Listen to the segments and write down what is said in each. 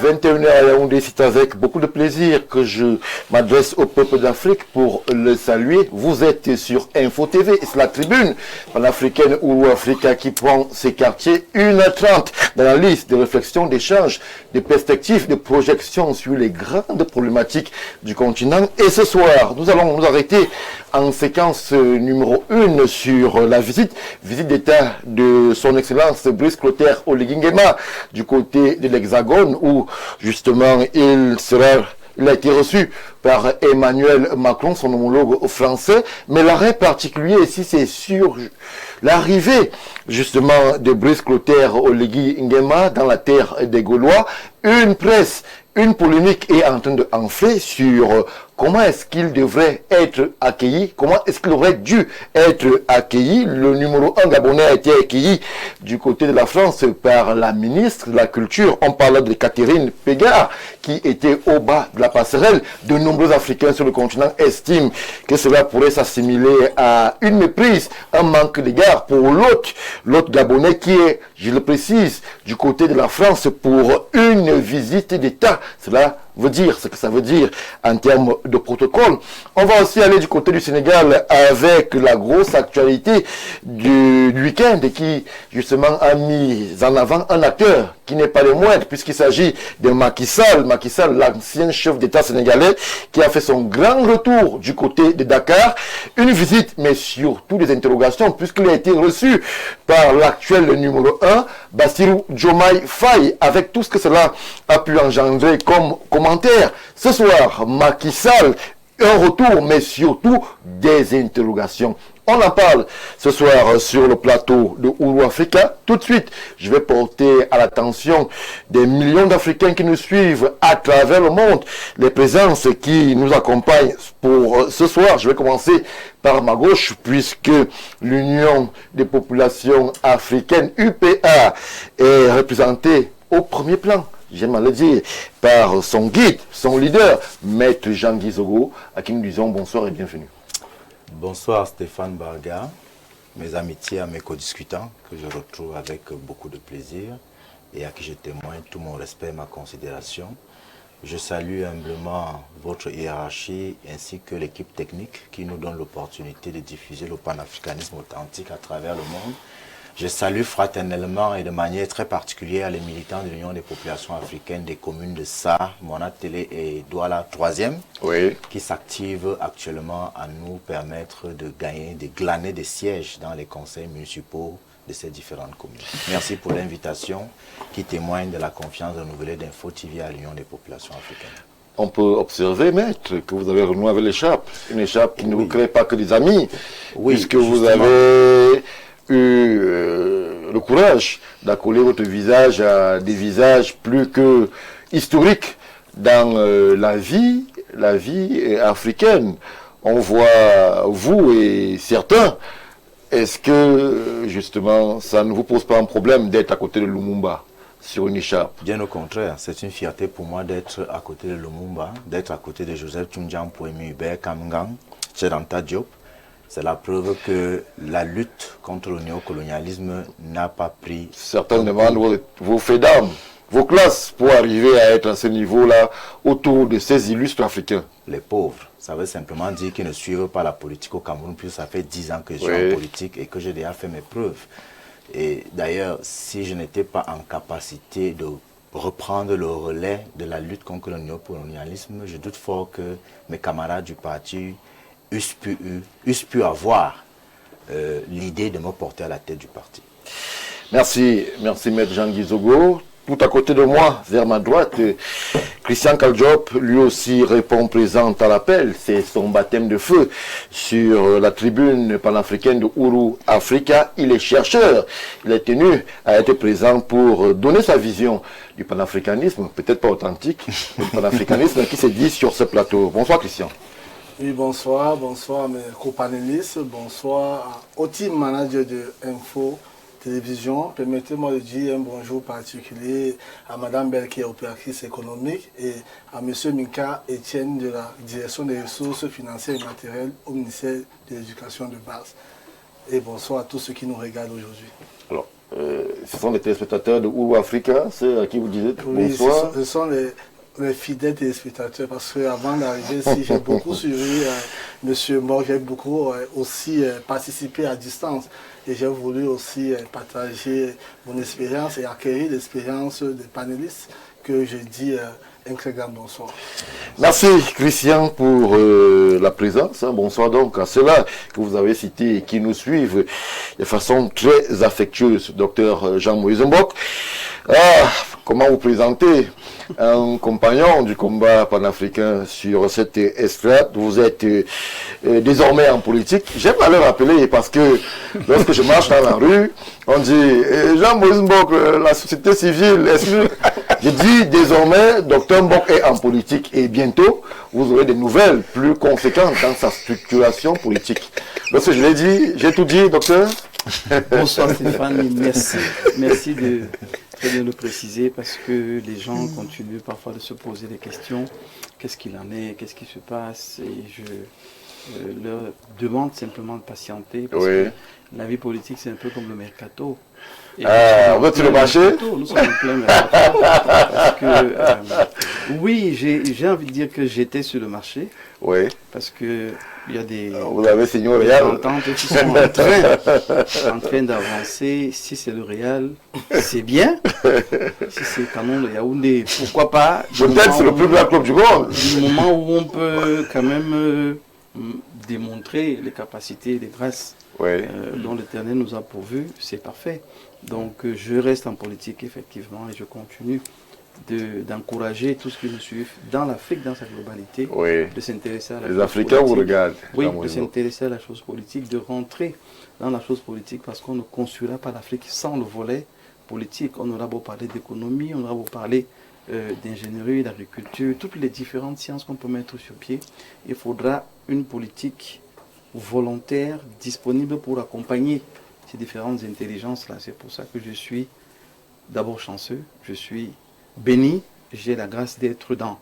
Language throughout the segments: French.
21h à Yaoundé, c'est avec beaucoup de plaisir que je m'adresse au peuple d'Afrique pour le saluer. Vous êtes sur Info TV, c'est la tribune panafricaine ou Africa qui prend ses quartiers 1h30 dans la liste de réflexions, d'échanges, de perspectives, de projections sur les grandes problématiques du continent. Et ce soir, nous allons nous arrêter en séquence numéro 1 sur la visite d'État de son Excellence Brice Clotaire Oligui Nguema du côté de l'Hexagone où justement il a été reçu par Emmanuel Macron, son homologue français, mais l'arrêt particulier ici c'est sur l'arrivée justement de Brice Clotaire Oligui Nguema dans la terre des Gaulois. Une polémique est en train de enfler sur comment est-ce qu'il devrait être accueilli, comment est-ce qu'il aurait dû être accueilli. Le numéro 1 gabonais a été accueilli du côté de la France par la ministre de la Culture. On parle de Catherine Pégard qui était au bas de la passerelle. De nombreux Africains sur le continent estiment que cela pourrait s'assimiler à une méprise, un manque d'égard pour l'autre gabonais qui est, je le précise, du côté de la France pour une visite d'État. Cela veut dire ce que ça veut dire en termes de protocole. On va aussi aller du côté du Sénégal avec la grosse actualité du week-end qui justement a mis en avant un acteur qui n'est pas le moindre puisqu'il s'agit de Macky Sall, l'ancien chef d'État sénégalais qui a fait son grand retour du côté de Dakar. Une visite mais surtout des interrogations puisqu'il a été reçu par l'actuel numéro 1, Bassirou Diomaye Faye, avec tout ce que cela a pu engendrer comme commentaire. Ce soir, Macky Sall, un retour, mais surtout des interrogations. On en parle ce soir sur le plateau de Ouro Africa. Tout de suite, je vais porter à l'attention des millions d'Africains qui nous suivent à travers le monde, les présences qui nous accompagnent pour ce soir. Je vais commencer par ma gauche, puisque l'Union des populations africaines, UPA, est représentée au premier plan, j'aime à le dire, par son guide, son leader, Maître Jean-Guy Zogo, à qui nous disons bonsoir et bienvenue. Bonsoir Stéphane Barga, mes amitiés à mes co-discutants que je retrouve avec beaucoup de plaisir et à qui je témoigne tout mon respect et ma considération. Je salue humblement votre hiérarchie ainsi que l'équipe technique qui nous donne l'opportunité de diffuser le panafricanisme authentique à travers le monde. Je salue fraternellement et de manière très particulière les militants de l'Union des populations africaines des communes de Sa, Monatélé et Douala 3e, oui, qui s'activent actuellement à nous permettre de gagner, de glaner des sièges dans les conseils municipaux de ces différentes communes. Merci pour l'invitation qui témoigne de la confiance renouvelée d'Info TV à l'Union des populations africaines. On peut observer, Maître, que vous avez renoué avec l'écharpe, une écharpe qui ne vous crée pas que des amis, oui, puisque vous avez eu le courage d'accoler votre visage à des visages plus que historiques dans la vie africaine. on voit vous et certains. Est-ce que, justement, ça ne vous pose pas un problème d'être à côté de Lumumba sur une écharpe? Bien au contraire, c'est une fierté pour moi d'être à côté de Lumumba, d'être à côté de Joseph Tchundjiang, Poemi Hubert, Kamgang, Tchedanta Diop. C'est la preuve que la lutte contre le néocolonialisme n'a pas pris... Certains demandent vos faits d'armes, vos classes, pour arriver à être à ce niveau-là autour de ces illustres Africains. Les pauvres, ça veut simplement dire qu'ils ne suivent pas la politique au Cameroun, puisque ça fait 10 ans que je suis en politique et que j'ai déjà fait mes preuves. Et d'ailleurs, si je n'étais pas en capacité de reprendre le relais de la lutte contre le néocolonialisme, je doute fort que mes camarades du parti eussent pu avoir l'idée de me porter à la tête du parti. Merci, merci Maître Jean-Guy Zogo. Tout à côté de moi, vers ma droite, Christian Kaljop, lui aussi répond présent à l'appel. C'est son baptême de feu sur la tribune panafricaine de Ouro Africa. Il est chercheur. Il est tenu à être présent pour donner sa vision du panafricanisme, peut-être pas authentique, mais le panafricanisme qui se dit sur ce plateau. Bonsoir Christian. Oui, bonsoir à mes copanélistes, bonsoir au team manager de Info Télévision. Permettez-moi de dire un bonjour particulier à Madame Bell qui est opératrice économique et à Monsieur Minka Etienne de la Direction des ressources financières et matérielles au ministère de l'Éducation de base. Et bonsoir à tous ceux qui nous regardent aujourd'hui. Alors, ce sont les téléspectateurs de Ouro Africa, ceux à qui vous disiez bonsoir. Oui, ce sont les fidèles téléspectateurs, parce qu'avant d'arriver ici, j'ai beaucoup suivi M. Mok, j'ai beaucoup aussi participé à distance et j'ai voulu aussi partager mon expérience et acquérir l'expérience des panélistes que je dis un très grand bonsoir. Merci Christian pour la présence. Bonsoir donc à ceux-là que vous avez cités et qui nous suivent de façon très affectueuse. Docteur Jean-Moïse Mbok. Comment vous présenter un compagnon du combat panafricain sur cette estrade? Vous êtes désormais en politique. J'aime à le rappeler parce que lorsque je marche dans la rue, on dit Jean-Moïse Mbok, la société civile. Je dis désormais, docteur Mbok est en politique et bientôt vous aurez des nouvelles plus conséquentes dans sa structuration politique. Lorsque je l'ai dit, j'ai tout dit, docteur. Bonsoir Stéphane, merci de le préciser parce que les gens continuent parfois de se poser des questions. Qu'est-ce qu'il en est? Qu'est-ce qui se passe? Et je leur demande simplement de patienter parce que la vie politique c'est un peu comme le mercato. On va sur le marché? Nous sommes en plein mercato. Parce que, oui, j'ai envie de dire que j'étais sur le marché. Oui. Parce que il y a des ententes qui sont en train d'avancer. Si c'est le Real, c'est bien. Si c'est Canon de Yaoundé, pourquoi pas? Peut-être c'est le plus grand club du monde. Du moment où on peut quand même démontrer les capacités, les grâces dont l'Éternel nous a pourvus, c'est parfait. Donc je reste en politique effectivement et je continue d'encourager tous ceux qui nous suivent dans l'Afrique, dans sa globalité, de s'intéresser à la Les Africains vous regardent. Oui, de s'intéresser à la chose politique, de rentrer dans la chose politique parce qu'on ne construira pas l'Afrique sans le volet politique. On aura beau parler d'économie, on aura beau parler d'ingénierie, d'agriculture, toutes les différentes sciences qu'on peut mettre sur pied. Il faudra une politique volontaire, disponible pour accompagner ces différentes intelligences-là. C'est pour ça que je suis d'abord chanceux, je suis béni, j'ai la grâce d'être dans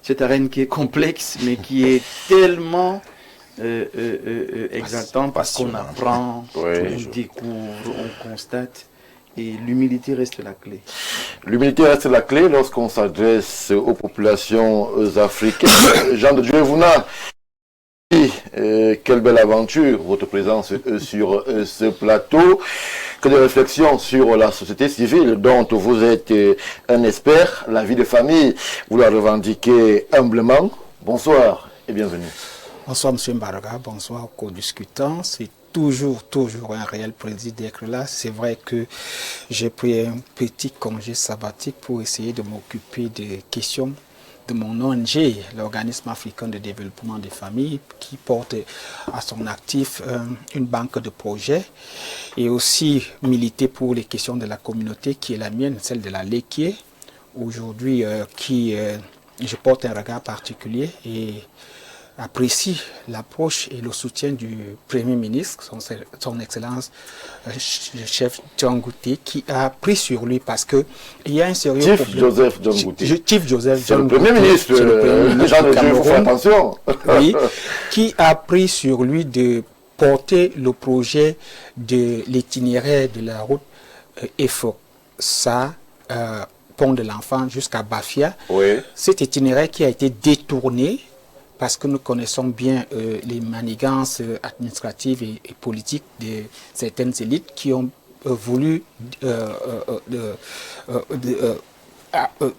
cette arène qui est complexe, mais qui est tellement exaltante parce qu'on apprend, on découvre, on constate, et l'humilité reste la clé. L'humilité reste la clé lorsqu'on s'adresse aux populations africaines. Jean de Dieu Vouna, quelle belle aventure, votre présence sur ce plateau. Que de réflexions sur la société civile dont vous êtes un expert, la vie de famille, vous la revendiquez humblement. Bonsoir et bienvenue. Bonsoir M. Mbaraga, bonsoir aux co-discutants. C'est toujours un réel plaisir d'être là. C'est vrai que j'ai pris un petit congé sabbatique pour essayer de m'occuper des questions de mon ONG, l'Organisme africain de développement des familles, qui porte à son actif une banque de projets et aussi militer pour les questions de la communauté qui est la mienne, celle de la Léquier, aujourd'hui je porte un regard particulier et apprécie l'approche et le soutien du Premier ministre, son Excellence chef John Ngouté, qui a pris sur lui parce qu'il y a un sérieux Chief problème. Joseph John Ngouté. Chief Joseph C'est le John Premier Ngouté, ministre, c'est le Premier ministre les gens du de Dieu, il faut faire Cameroun, attention. oui, qui a pris sur lui de porter le projet de l'itinéraire de la route Efok-Ça, Pont de l'Enfant jusqu'à Bafia. Oui. Cet itinéraire qui a été détourné parce que nous connaissons bien les manigances administratives et politiques de certaines élites qui ont voulu,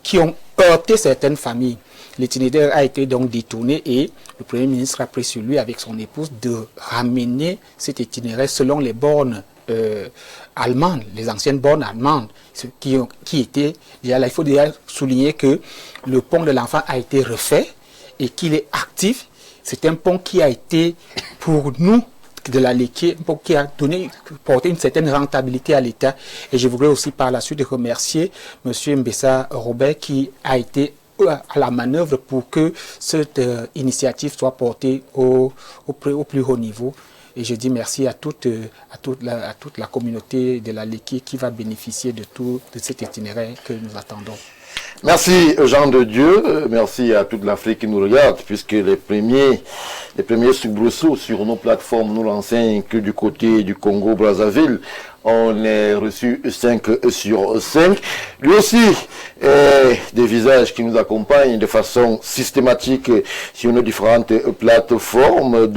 qui ont heurté certaines familles. L'itinéraire a été donc détourné et le Premier ministre a pris sur lui avec son épouse de ramener cet itinéraire selon les bornes allemandes, les anciennes bornes allemandes, qui étaient, il faut déjà souligner que le pont de l'Enfant a été refait et qu'il est actif. C'est un pont qui a été, pour nous, de la Léquier, un pont qui a porté une certaine rentabilité à l'État. Et je voudrais aussi par la suite remercier M. Mbessa Robert qui a été à la manœuvre pour que cette initiative soit portée au plus haut niveau. Et je dis merci à toute la communauté de la Léquier qui va bénéficier de cet itinéraire que nous attendons. Merci Jean de Dieu, merci à toute l'Afrique qui nous regarde, puisque les premiers soubresauts sur nos plateformes nous l'enseignent que du côté du Congo-Brazzaville, on est reçu 5 sur 5. Lui aussi, des visages qui nous accompagnent de façon systématique sur nos différentes plateformes.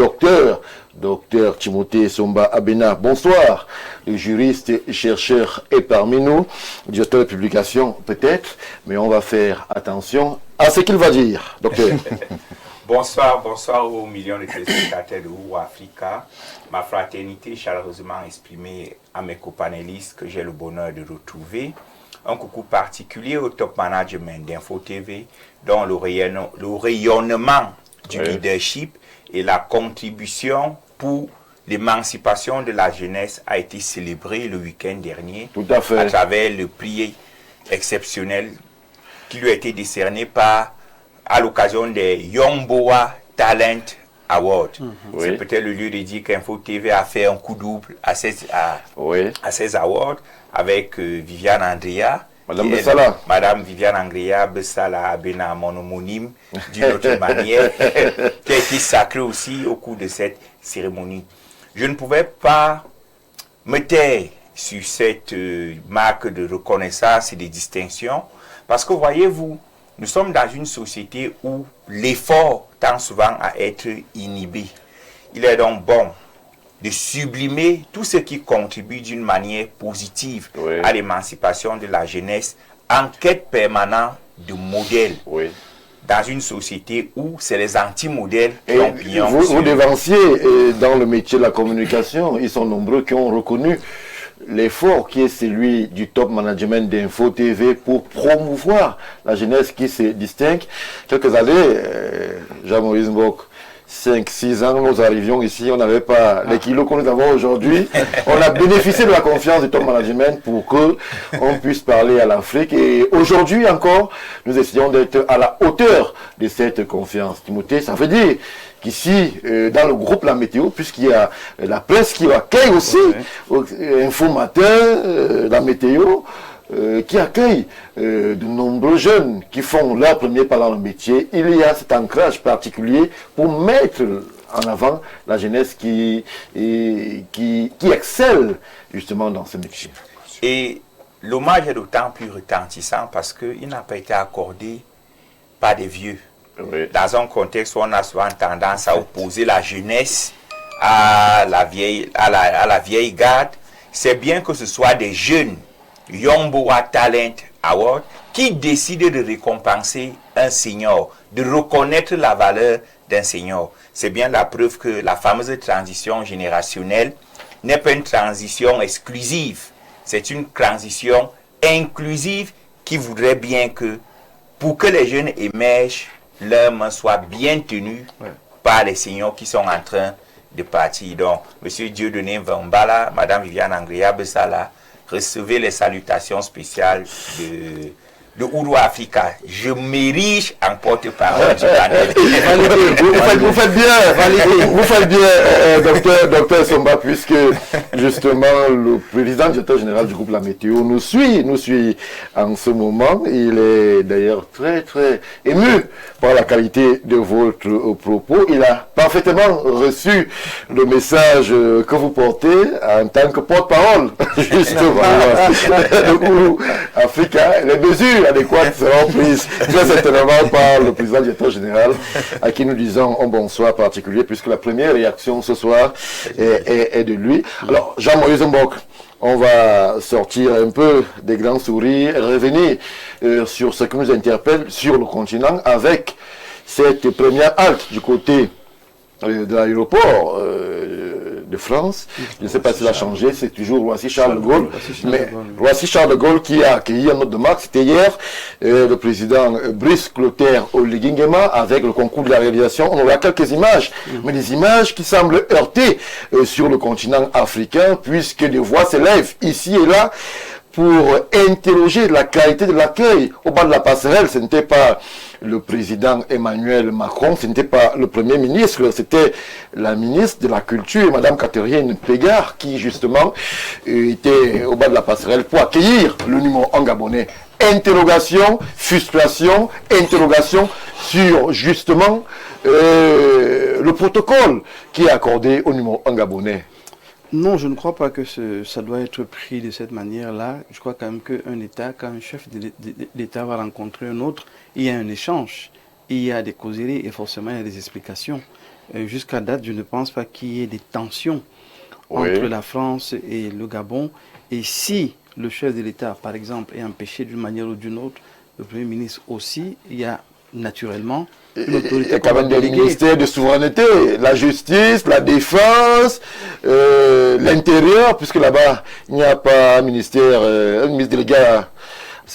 Docteur Timothée Somba Abena, bonsoir. Le juriste et chercheur est parmi nous, directeur de publication peut-être, mais on va faire attention à ce qu'il va dire. Docteur. Bonsoir aux millions de téléspectateurs de OU Africa. Ma fraternité chaleureusement exprimée à mes copanélistes que j'ai le bonheur de retrouver. Un coucou particulier au top management d'Info TV, dont le rayonnement du leadership et la contribution pour l'émancipation de la jeunesse a été célébrée le week-end dernier. Tout à fait. À travers le prix exceptionnel qui lui a été décerné à l'occasion des Young Boa Talent Awards. C'est peut-être le lieu de dire qu'Info TV a fait un coup double à ces awards avec Viviane Andrea. Madame Bessala. Madame Viviane Andrea Bessala Abena, mon homonyme, d'une autre manière, qui a été sacrée aussi au cours de cette cérémonie. Je ne pouvais pas me taire sur cette marque de reconnaissance et de distinction, parce que voyez-vous, nous sommes dans une société où l'effort tend souvent à être inhibé. Il est donc bon de sublimer tout ce qui contribue d'une manière positive à l'émancipation de la jeunesse en quête permanente de modèles. Dans une société où c'est les anti-modèles qui ont pignon. Vous devanciez dans le métier de la communication, ils sont nombreux qui ont reconnu l'effort qui est celui du top management d'Info TV pour promouvoir la jeunesse qui se distingue. Quelques années, Jean-Maurice Mbok, 5-6 ans, nous arrivions ici, on n'avait pas les kilos que nous avons aujourd'hui. On a bénéficié de la confiance du top management pour qu'on puisse parler à l'Afrique. Et aujourd'hui encore, nous essayons d'être à la hauteur de cette confiance. Timothée, ça veut dire qu'ici, dans le groupe La Météo, puisqu'il y a la presse qui accueille aussi, Info Matin, La Météo, qui accueille de nombreux jeunes qui font leur premier pas dans le métier, il y a cet ancrage particulier pour mettre en avant la jeunesse qui excelle justement dans ce métier. Et l'hommage est d'autant plus retentissant parce qu'il n'a pas été accordé par des vieux. Dans un contexte où on a souvent tendance à opposer la jeunesse à la vieille garde, c'est bien que ce soit des jeunes Young Boa Talent Award qui décide de récompenser un senior, de reconnaître la valeur d'un senior. C'est bien la preuve que la fameuse transition générationnelle n'est pas une transition exclusive, c'est une transition inclusive qui voudrait bien que, pour que les jeunes émergent, leurs mains soient bien tenues par les seniors qui sont en train de partir. Donc, M. Dieudonné Vambala, Mme Viviane Andrea Bessala, recevez les salutations spéciales de de Ouro Africa. Je m'érige en porte-parole du panel. Vous faites bien, docteur Somba, puisque justement le président directeur général du groupe La Météo nous suit en ce moment. Il est d'ailleurs très ému par la qualité de votre propos. Il a parfaitement reçu le message que vous portez en tant que porte-parole justement de Ouro Africa. Les mesures adéquates seront prises très certainement par le président directeur général, à qui nous disons un bonsoir particulier, puisque la première réaction ce soir est de lui. Alors, Jean-Moïse Mbok, on va sortir un peu des grands sourires et revenir sur ce qui nous interpelle sur le continent avec cette première halte du côté de l'aéroport de France. Je ne sais pas s'il a changé, c'est toujours Roissy-Charles de Gaulle. Mais Roissy-Charles de Gaulle qui a accueilli un autre de marque, c'était hier, le président Brice Clotaire Oligui Nguema avec le concours de la réalisation. On aura quelques images, mais des images qui semblent heurter sur le continent africain, puisque des voix s'élèvent ici et là pour interroger la qualité de l'accueil. Au bas de la passerelle, ce n'était pas le président Emmanuel Macron, ce n'était pas le Premier ministre, c'était la ministre de la Culture, Madame Catherine Pégard, qui justement était au bas de la passerelle pour accueillir le numéro 1 gabonais. Interrogation, frustration, interrogation sur justement le protocole qui est accordé au numéro 1 gabonais. Non, je ne crois pas que ça doit être pris de cette manière-là. Je crois quand même qu'un État, quand un chef d'État va rencontrer un autre, il y a un échange, il y a des causeries et forcément il y a des explications. Jusqu'à date, je ne pense pas qu'il y ait des tensions entre la France et le Gabon. Et si le chef de l'État, par exemple, est empêché d'une manière ou d'une autre, le Premier ministre aussi, il y a naturellement une autorité. Il y a quand même des ministères de souveraineté, la justice, la défense, l'intérieur, puisque là-bas, il n'y a pas un ministère, un ministre délégué à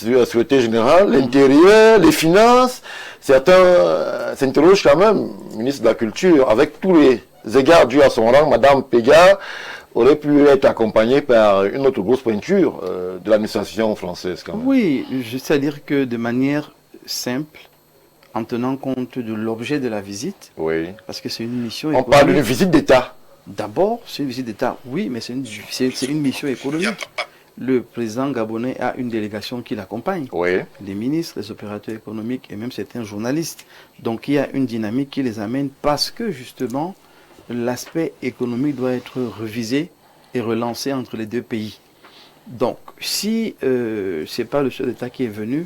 la Sûreté Générale, l'intérieur, les finances. Certains s'interrogent quand même, ministre de la Culture, avec tous les égards dus à son rang, Madame Pégard aurait pu être accompagnée par une autre grosse pointure de l'administration française quand même. Oui, c'est-à-dire que de manière simple, en tenant compte de l'objet de la visite, parce que c'est une mission économique. On parle d'une visite d'État. D'abord, c'est une visite d'État, oui, mais c'est une mission économique. Le président gabonais a une délégation qui l'accompagne, les ministres, les opérateurs économiques et même certains journalistes. Donc il y a une dynamique qui les amène parce que justement, l'aspect économique doit être revisé et relancé entre les deux pays. Donc, si ce n'est pas le chef d'État qui est venu,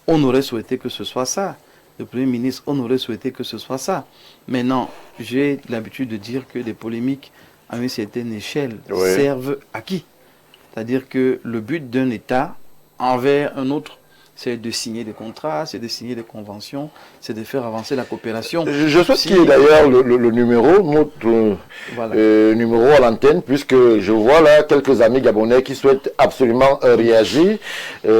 on aurait souhaité que ce soit ça. Le Premier ministre, on aurait souhaité que ce soit ça. Maintenant, j'ai l'habitude de dire que des polémiques à une certaine échelle servent à qui? C'est-à-dire que le but d'un État envers un autre, c'est de signer des contrats, c'est de signer des conventions, c'est de faire avancer la coopération. Je souhaite qu'il y ait d'ailleurs le numéro, notre numéro à l'antenne, puisque je vois là quelques amis gabonais qui souhaitent absolument réagir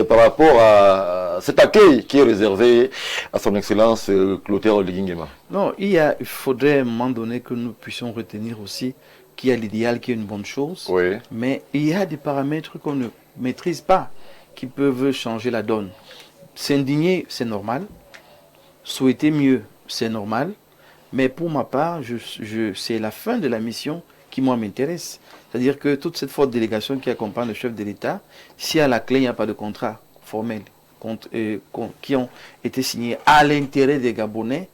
par rapport à cet accueil qui est réservé à son Excellence Clotaire Oligui Nguema. Non, il faudrait à un moment donné que nous puissions retenir aussi qu'il y a l'idéal qui est une bonne chose, mais il y a des paramètres qu'on ne maîtrise pas, qui peuvent changer la donne. S'indigner, c'est normal. Souhaiter mieux, c'est normal. Mais pour ma part, c'est la fin de la mission qui, moi, m'intéresse. C'est-à-dire que toute cette forte délégation qui accompagne le chef de l'État, si à la clé, il n'y a pas de contrat formel qui ont été signés à l'intérêt des Gabonais,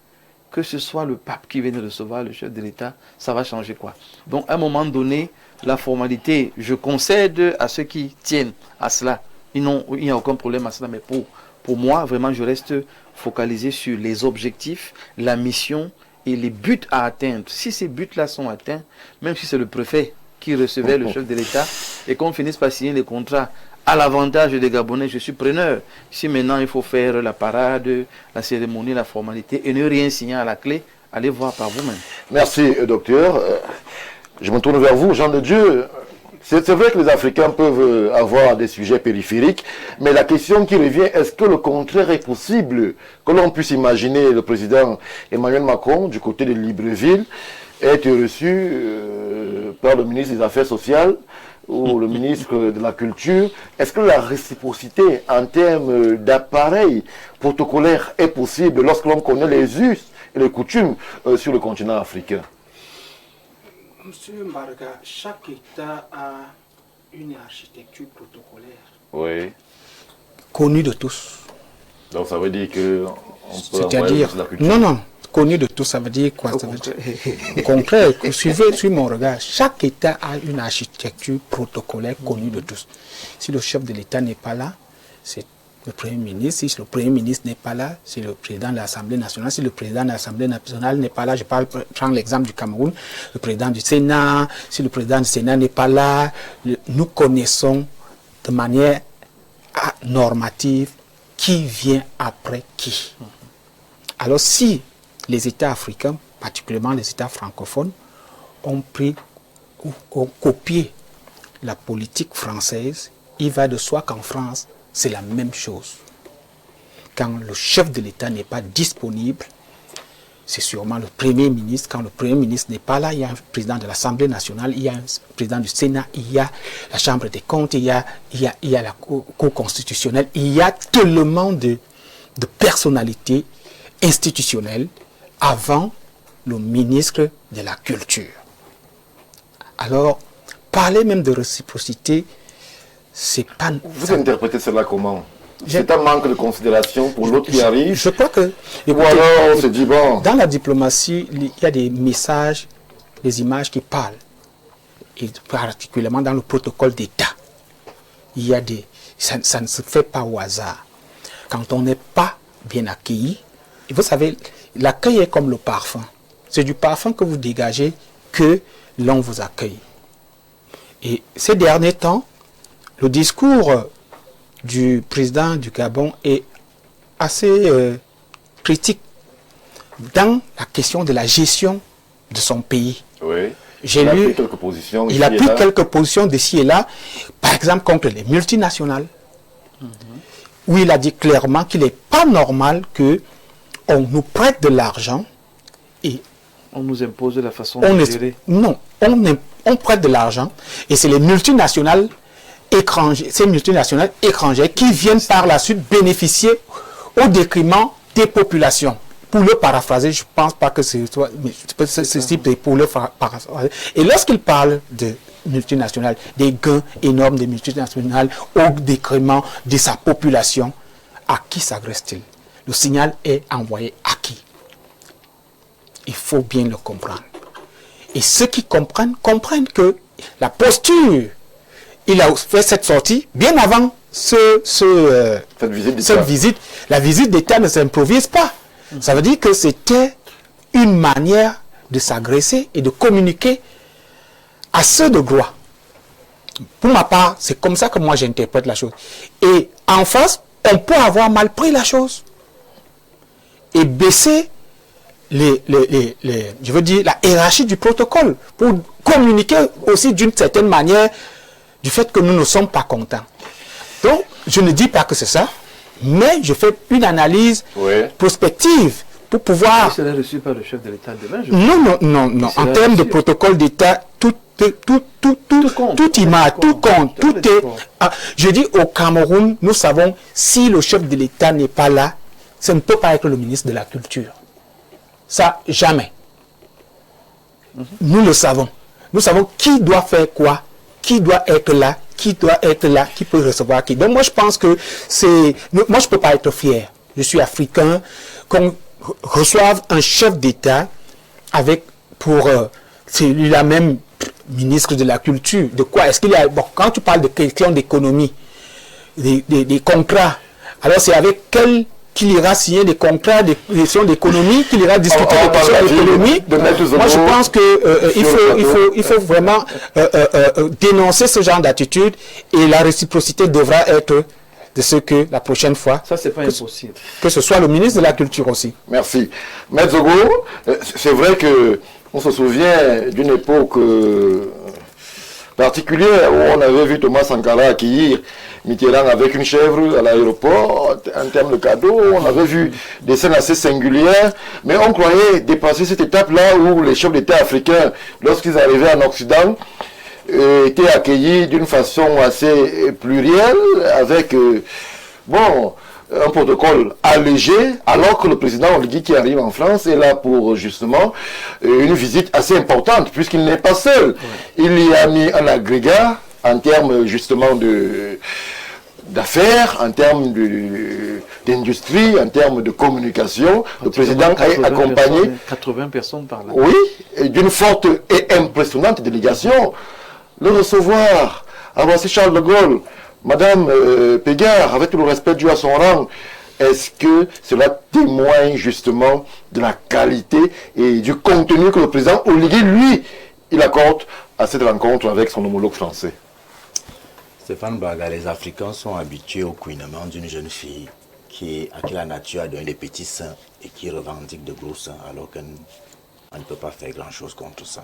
que ce soit le pape qui vient de recevoir le chef de l'État, ça va changer quoi? Donc, à un moment donné, la formalité, je concède à ceux qui tiennent à cela. Il n'y a aucun problème à cela, mais pour moi, vraiment, je reste focalisé sur les objectifs, la mission et les buts à atteindre. Si ces buts-là sont atteints, même si c'est le préfet qui recevait le chef de l'État, et qu'on finisse par signer les contrats à l'avantage des Gabonais, je suis preneur. Si maintenant il faut faire la parade, la cérémonie, la formalité, et ne rien signer à la clé, allez voir par vous-même. Merci, docteur. Je me tourne vers vous, Jean de Dieu. C'est vrai que les Africains peuvent avoir des sujets périphériques, mais la question qui revient, est-ce que le contraire est possible? Que l'on puisse imaginer le président Emmanuel Macron, du côté de Libreville, être reçu par le ministre des Affaires sociales, ou le ministre de la Culture, est-ce que la réciprocité en termes d'appareils protocolaires est possible lorsque l'on connaît les us et les coutumes sur le continent africain? Monsieur Mbarga, chaque État a une architecture protocolaire. Oui. Connue de tous. Donc ça veut dire que... C'est-à-dire... Non, connu de tous, ça veut dire quoi? Ça veut dire, au contraire, suivez mon regard. Chaque État a une architecture protocolaire connue de tous. Si le chef de l'État n'est pas là, c'est le Premier ministre. Si le Premier ministre n'est pas là, c'est le président de l'Assemblée nationale. Si le président de l'Assemblée nationale n'est pas là, je prends l'exemple du Cameroun, le président du Sénat. Si le président du Sénat n'est pas là, nous connaissons de manière normative qui vient après qui. Alors si les États africains, particulièrement les États francophones, ont copié la politique française, il va de soi qu'en France, c'est la même chose. Quand le chef de l'État n'est pas disponible, c'est sûrement le Premier ministre. Quand le Premier ministre n'est pas là, il y a un président de l'Assemblée nationale, il y a un président du Sénat, il y a la Chambre des comptes, il y a la Cour constitutionnelle, il y a tellement de personnalités institutionnelles avant le ministre de la Culture. Alors, parler même de réciprocité, c'est pas... Vous interprétez cela comment? C'est un manque de considération pour l'autre qui arrive? Je crois que... Ou alors on se dit, bon... Dans la diplomatie, il y a des messages, des images qui parlent. Et particulièrement dans le protocole d'État. Il y a des... Ça ne se fait pas au hasard. Quand on n'est pas bien accueilli, et vous savez... L'accueil est comme le parfum. C'est du parfum que vous dégagez que l'on vous accueille. Et ces derniers temps, le discours du président du Gabon est assez critique dans la question de la gestion de son pays. Oui. J'ai lu, il a pris quelques positions d'ici et là, par exemple contre les multinationales, où il a dit clairement qu'il n'est pas normal que on nous prête de l'argent et on nous impose la façon de gérer. Non, on prête de l'argent et c'est les multinationales étrangères, ces multinationales étrangères qui viennent par la suite bénéficier au détriment des populations. Pour le paraphraser, je ne pense pas que c'est ceci pour le paraphraser. Et lorsqu'il parle de multinationales, des gains énormes des multinationales au détriment de sa population, à qui s'adresse-t-il? Le signal est envoyé à qui? Il faut bien le comprendre. Et ceux qui comprennent que la posture, il a fait cette sortie bien avant cette visite. La visite d'État ne s'improvise pas. Ça veut dire que c'était une manière de s'agresser et de communiquer à ceux de droit. Pour ma part, c'est comme ça que moi j'interprète la chose. Et en face, on peut avoir mal pris la chose. Et baisser je veux dire, la hiérarchie du protocole pour communiquer aussi d'une certaine manière du fait que nous ne sommes pas contents. Donc, je ne dis pas que c'est ça, mais je fais une analyse prospective pour pouvoir... Et cela reçu par le chef de l'État demain? Non. En termes de protocole d'État, tout image, tout compte, tout est... Je dis au Cameroun, nous savons, si le chef de l'État n'est pas là, ça ne peut pas être le ministre de la Culture. Ça, jamais. Nous le savons. Nous savons qui doit faire quoi, qui doit être là, qui peut recevoir qui. Donc moi, je pense que c'est... Moi, je ne peux pas être fier. Je suis africain. Qu'on reçoive un chef d'État avec, pour celui-là même, ministre de la Culture. De quoi est-ce qu'il y a... Bon, quand tu parles de questions d'économie, des contrats, alors c'est avec quel... qu'il ira signer des contrats de questions d'économie, qu'il ira discuter des questions d'économie. Moi, je pense qu'il faut vraiment dénoncer ce genre d'attitude et la réciprocité devra être de ce que la prochaine fois, ça c'est pas impossible, que ce soit le ministre de la Culture aussi. Merci. Maître Zogo, c'est vrai que on se souvient d'une époque particulière où on avait vu Thomas Sankara accueillir Mitterrand avec une chèvre à l'aéroport, en termes de cadeaux. On avait vu des scènes assez singulières, mais on croyait dépasser cette étape-là où les chefs d'État africains, lorsqu'ils arrivaient en Occident, été accueilli d'une façon assez plurielle, avec un protocole allégé, alors que le président Oligui qui arrive en France est là pour justement une visite assez importante, puisqu'il n'est pas seul. Ouais. Il y a mis un agrégat en termes justement d'affaires, en termes d'industrie, en termes de communication. Le président a accompagné 80 personnes par là. Oui, d'une forte et impressionnante délégation. Le recevoir, voici Charles de Gaulle, Madame Pégard, avec tout le respect dû à son rang, est-ce que cela témoigne justement de la qualité et du contenu que le président Oligui, lui, il accorde à cette rencontre avec son homologue français? Stéphane Baga, les Africains sont habitués au couinement d'une jeune fille à qui la nature a donné des petits seins et qui revendique de gros seins alors qu'elle ne peut pas faire grand-chose contre ça.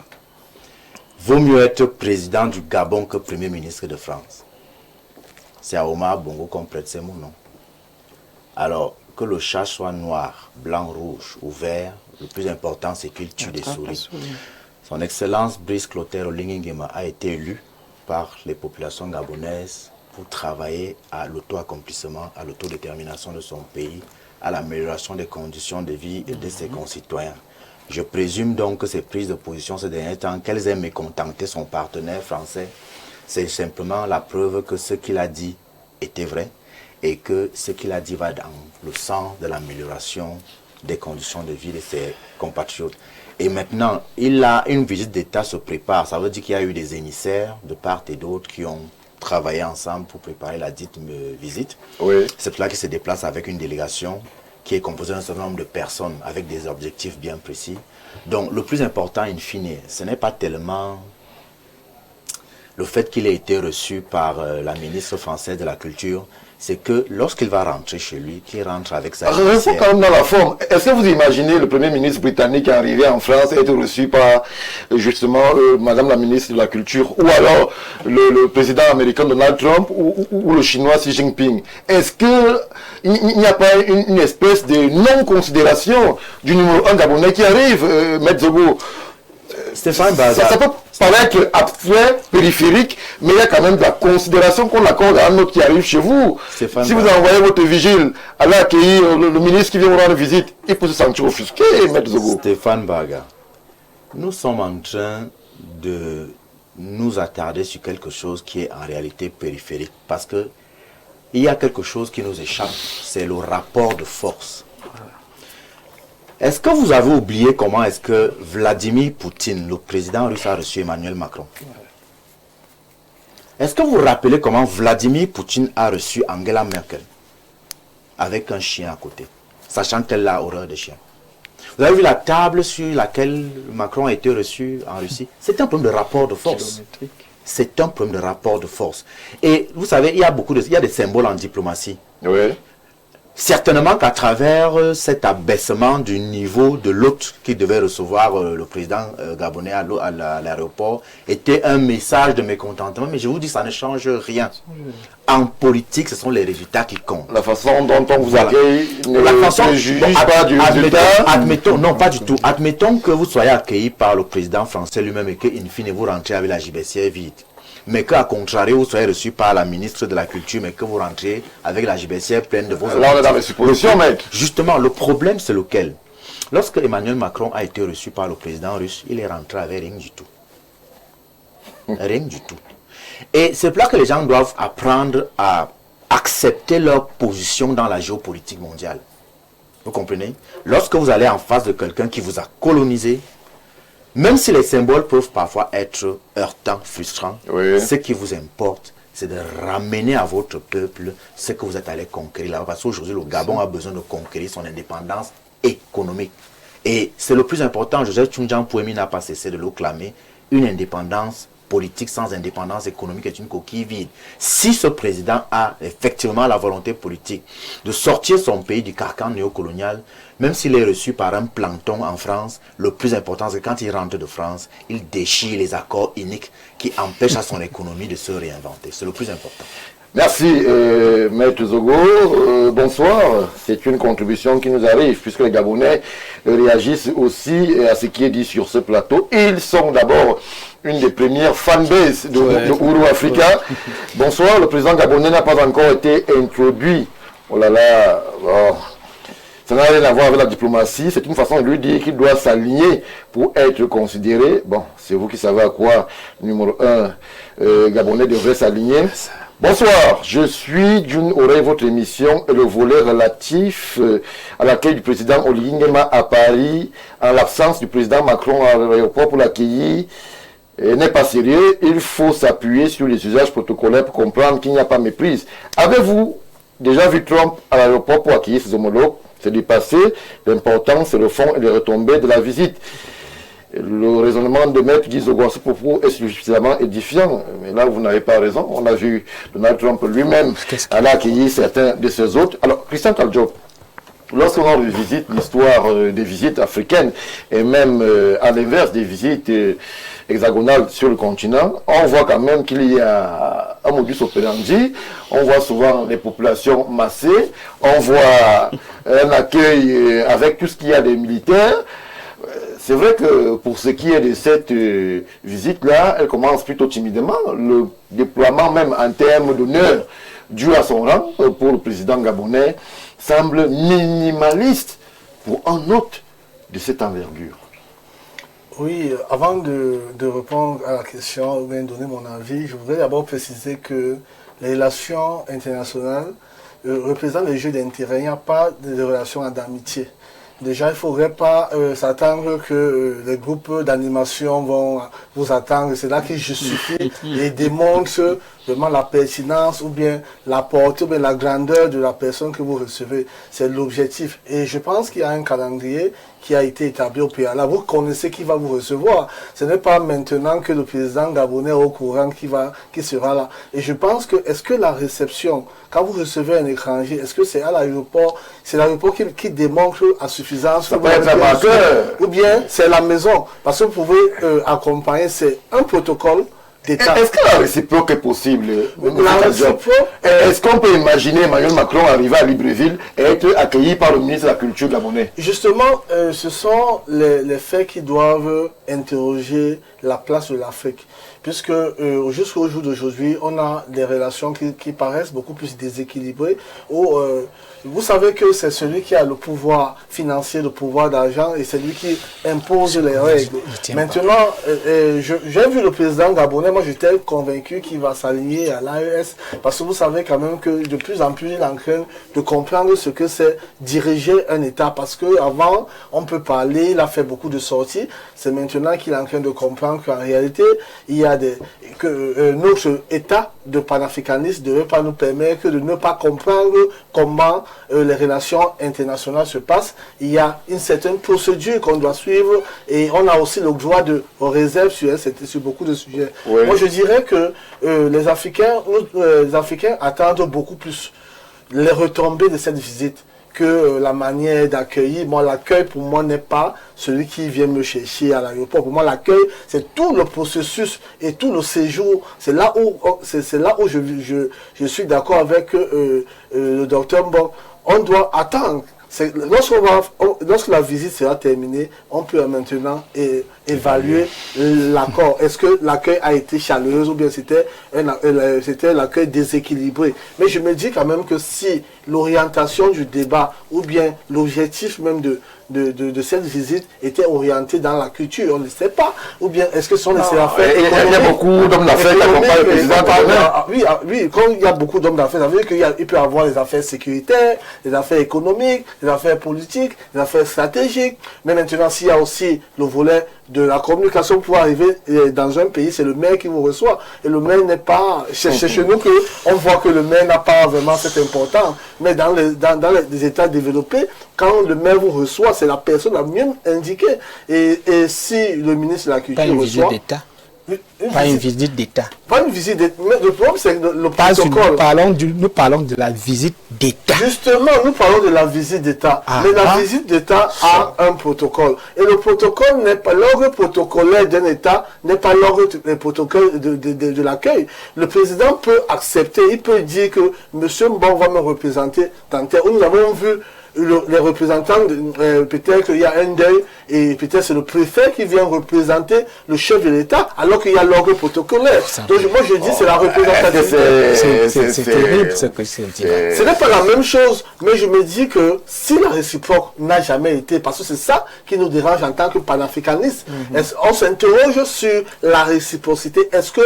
Vaut mieux être président du Gabon que Premier ministre de France. C'est à Omar Bongo qu'on prête ces mots, non? Alors, que le chat soit noir, blanc, rouge ou vert, le plus important c'est qu'il tue des souris. Son Excellence Brice Clotaire Oligui Nguema a été élu par les populations gabonaises pour travailler à l'auto-accomplissement, à l'autodétermination de son pays, à l'amélioration des conditions de vie de ses concitoyens. Je présume donc que ces prises de position ces derniers temps, qu'elles aient mécontenté son partenaire français, c'est simplement la preuve que ce qu'il a dit était vrai et que ce qu'il a dit va dans le sens de l'amélioration des conditions de vie de ses compatriotes. Et maintenant, une visite d'État se prépare. Ça veut dire qu'il y a eu des émissaires de part et d'autre qui ont travaillé ensemble pour préparer la dite visite. Oui. C'est pour là qu'il se déplace avec une délégation qui est composée d'un certain nombre de personnes avec des objectifs bien précis. Donc, le plus important, in fine, ce n'est pas tellement le fait qu'il ait été reçu par la ministre française de la Culture, c'est que lorsqu'il va rentrer chez lui, qu'il rentre avec sa... Restons quand même dans la forme. Est-ce que vous imaginez le Premier ministre britannique arriver en France et être reçu par justement Madame la ministre de la Culture, ou alors le président américain Donald Trump, ou le chinois Xi Jinping? Est-ce qu'il n'y a pas une espèce de non-considération du numéro 1 gabonais qui arrive, Maître Zogo? Stéphane Baga. Ça peut paraître abstrait, périphérique, mais il y a quand même de la considération qu'on accorde à un autre qui arrive chez vous. Stéphane si vous envoyez votre vigile, aller accueillir le ministre qui vient vous rendre visite, il peut se sentir offusqué, Maître Zogo. Stéphane Baga, nous sommes en train de nous attarder sur quelque chose qui est en réalité périphérique, parce que il y a quelque chose qui nous échappe, c'est le rapport de force. Est-ce que vous avez oublié comment est-ce que Vladimir Poutine, le président russe, a reçu Emmanuel Macron? Est-ce que vous vous rappelez comment Vladimir Poutine a reçu Angela Merkel? Avec un chien à côté, sachant qu'elle a horreur des chiens. Vous avez vu la table sur laquelle Macron a été reçu en Russie? C'est un problème de rapport de force. C'est un problème de rapport de force. Et vous savez, il y a des symboles en diplomatie. Oui. Certainement qu'à travers cet abaissement du niveau de l'hôte qui devait recevoir le président gabonais à l'aéroport était un message de mécontentement, mais je vous dis, ça ne change rien. En politique, ce sont les résultats qui comptent. La façon dont on vous accueille ne juge pas du résultat. Admettons, non, pas du tout. Admettons que vous soyez accueilli par le président français lui-même et que, in fine, vous rentrez avec la gibecière vide. Mais qu'à contrario, vous soyez reçu par la ministre de la Culture, mais que vous rentrez avec la gibecière pleine de vos... Là, on est dans les suppositions, maître. Justement, le problème, c'est lequel? Lorsque Emmanuel Macron a été reçu par le président russe, il est rentré avec rien du tout. Rien du tout. Et c'est là que les gens doivent apprendre à accepter leur position dans la géopolitique mondiale. Vous comprenez? Lorsque vous allez en face de quelqu'un qui vous a colonisé, même si les symboles peuvent parfois être heurtants, frustrants, oui. Ce qui vous importe, c'est de ramener à votre peuple ce que vous êtes allé conquérir là-bas. Parce qu'aujourd'hui, le Gabon a besoin de conquérir son indépendance économique. Et c'est le plus important. Joseph Tchoundjian Pouemi n'a pas cessé de le clamer. Une indépendance politique sans indépendance économique est une coquille vide. Si ce président a effectivement la volonté politique de sortir son pays du carcan néocolonial, même s'il est reçu par un plancton en France, le plus important c'est que quand il rentre de France, il déchire les accords iniques qui empêchent à son économie de se réinventer. C'est le plus important. Merci, Maître Zogo. Bonsoir. C'est une contribution qui nous arrive, puisque les Gabonais réagissent aussi à ce qui est dit sur ce plateau. Ils sont d'abord une des premières fanbases de Ouro Africa. Bonsoir, le président gabonais n'a pas encore été introduit. Oh là là, oh. Ça n'a rien à voir avec la diplomatie. C'est une façon de lui dire qu'il doit s'aligner pour être considéré. Bon, c'est vous qui savez à quoi, numéro 1, Gabonais devrait s'aligner. Bonsoir, je suis d'une oreille votre émission et le volet relatif à l'accueil du président Oligui Nguema à Paris, en l'absence du président Macron à l'aéroport pour l'accueillir, n'est pas sérieux. Il faut s'appuyer sur les usages protocolaires pour comprendre qu'il n'y a pas méprise. Avez-vous déjà vu Trump à l'aéroport pour accueillir ses homologues? C'est du passé, l'important c'est le fond et les retombées de la visite. Le raisonnement de Maître Guy Zogo est suffisamment édifiant, mais là vous n'avez pas raison. On a vu Donald Trump lui-même aller accueillir certains de ses hôtes. Alors, Christian Taljo, lorsqu'on revisite l'histoire des visites africaines, et même à l'inverse des visites hexagonales sur le continent, on voit quand même qu'il y a un modus operandi. On voit souvent les populations massées, on voit un accueil avec tout ce qu'il y a des militaires. C'est vrai que pour ce qui est de cette visite-là, elle commence plutôt timidement. Le déploiement même en termes d'honneur dû à son rang pour le président gabonais semble minimaliste pour un hôte de cette envergure. Oui, avant de répondre à la question ou bien donner mon avis, je voudrais d'abord préciser que les relations internationales représentent les jeux d'intérêt. Il n'y a pas de relations d'amitié. Déjà, il ne faudrait pas s'attendre que les groupes d'animation vont vous attendre. C'est là qu'ils justifient et démontrent vraiment la pertinence ou bien la portée ou bien la grandeur de la personne que vous recevez. C'est l'objectif. Et je pense qu'il y a un calendrier qui a été établi au préalable. Vous connaissez qui va vous recevoir. Ce n'est pas maintenant que le président gabonais est au courant qui sera là. Et je pense que, est-ce que la réception, quand vous recevez un étranger, est-ce que c'est à l'aéroport, c'est l'aéroport qui démontre à suffisance ou bien c'est la maison? Parce que vous pouvez accompagner, c'est un protocole. Est-ce que la réciproque est possible? Est-ce qu'on peut imaginer Emmanuel Macron arriver à Libreville et être accueilli par le ministre de la Culture gabonais? Justement, ce sont les faits qui doivent interroger la place de l'Afrique. Puisque jusqu'au jour d'aujourd'hui, on a des relations qui paraissent beaucoup plus déséquilibrées. Vous savez que c'est celui qui a le pouvoir financier, le pouvoir d'argent, et c'est lui qui impose les règles. Maintenant, j'ai vu le président gabonais, moi j'étais convaincu qu'il va s'aligner à l'AES, parce que vous savez quand même que de plus en plus il est en train de comprendre ce que c'est diriger un État, parce qu'avant on peut parler, il a fait beaucoup de sorties, c'est maintenant qu'il est en train de comprendre qu'en réalité, il y a notre État de panafricanisme ne devait pas nous permettre de ne pas comprendre comment les relations internationales se passent. Il y a une certaine procédure qu'on doit suivre et on a aussi le droit de réserve sur beaucoup de sujets. Oui. Moi, je dirais que les Africains attendent beaucoup plus les retombées de cette visite que la manière d'accueillir. Moi, l'accueil pour moi n'est pas celui qui vient me chercher à l'aéroport. Pour moi, l'accueil, c'est tout le processus et tout le séjour. C'est là où je suis d'accord avec le docteur Mbong. On doit attendre. Lorsque la visite sera terminée, on peut maintenant évaluer l'accord. Est-ce que l'accueil a été chaleureux ou bien c'était l'accueil déséquilibré? Mais je me dis quand même que si l'orientation du débat ou bien l'objectif même de cette visite était orienté dans la culture, on ne sait pas. Ou bien est-ce que ce sont les affaires économiques? Il y a beaucoup d'hommes d'affaires qui accompagnent le président. Oui, quand il y a beaucoup d'hommes d'affaires, ça veut dire qu'il peut y avoir les affaires sécuritaires, les affaires économiques, les affaires politiques, les affaires stratégiques. Mais maintenant, s'il y a aussi le volet de la communication pour arriver dans un pays, c'est le maire qui vous reçoit. Et le maire n'est pas... C'est chez nous qu'on voit que le maire n'a pas vraiment cette importance. Mais dans les États développés, quand le maire vous reçoit, c'est la personne la mieux indiquée. Et si le ministre de la Culture reçoit... Pas une visite d'État. Pas une visite d'État. Mais le problème, c'est le protocole. Nous parlons de la visite d'État. Justement, nous parlons de la visite d'État. Mais la visite d'État a un protocole. Et le protocole n'est pas l'ordre protocolaire d'un État, n'est pas l'ordre protocole de l'accueil. Le président peut accepter, il peut dire que M. Mbon va me représenter dans tel. Nous avons vu les représentants, peut-être qu'il y a un deuil et peut-être c'est le préfet qui vient représenter le chef de l'État alors qu'il y a l'ordre protocolaire. Donc moi je dis c'est la représentation. C'est terrible ce que c'est dit. Ce n'est pas la même chose, mais je me dis que si la réciproque n'a jamais été, parce que c'est ça qui nous dérange en tant que panafricanistes, on s'interroge sur la réciprocité. Est-ce que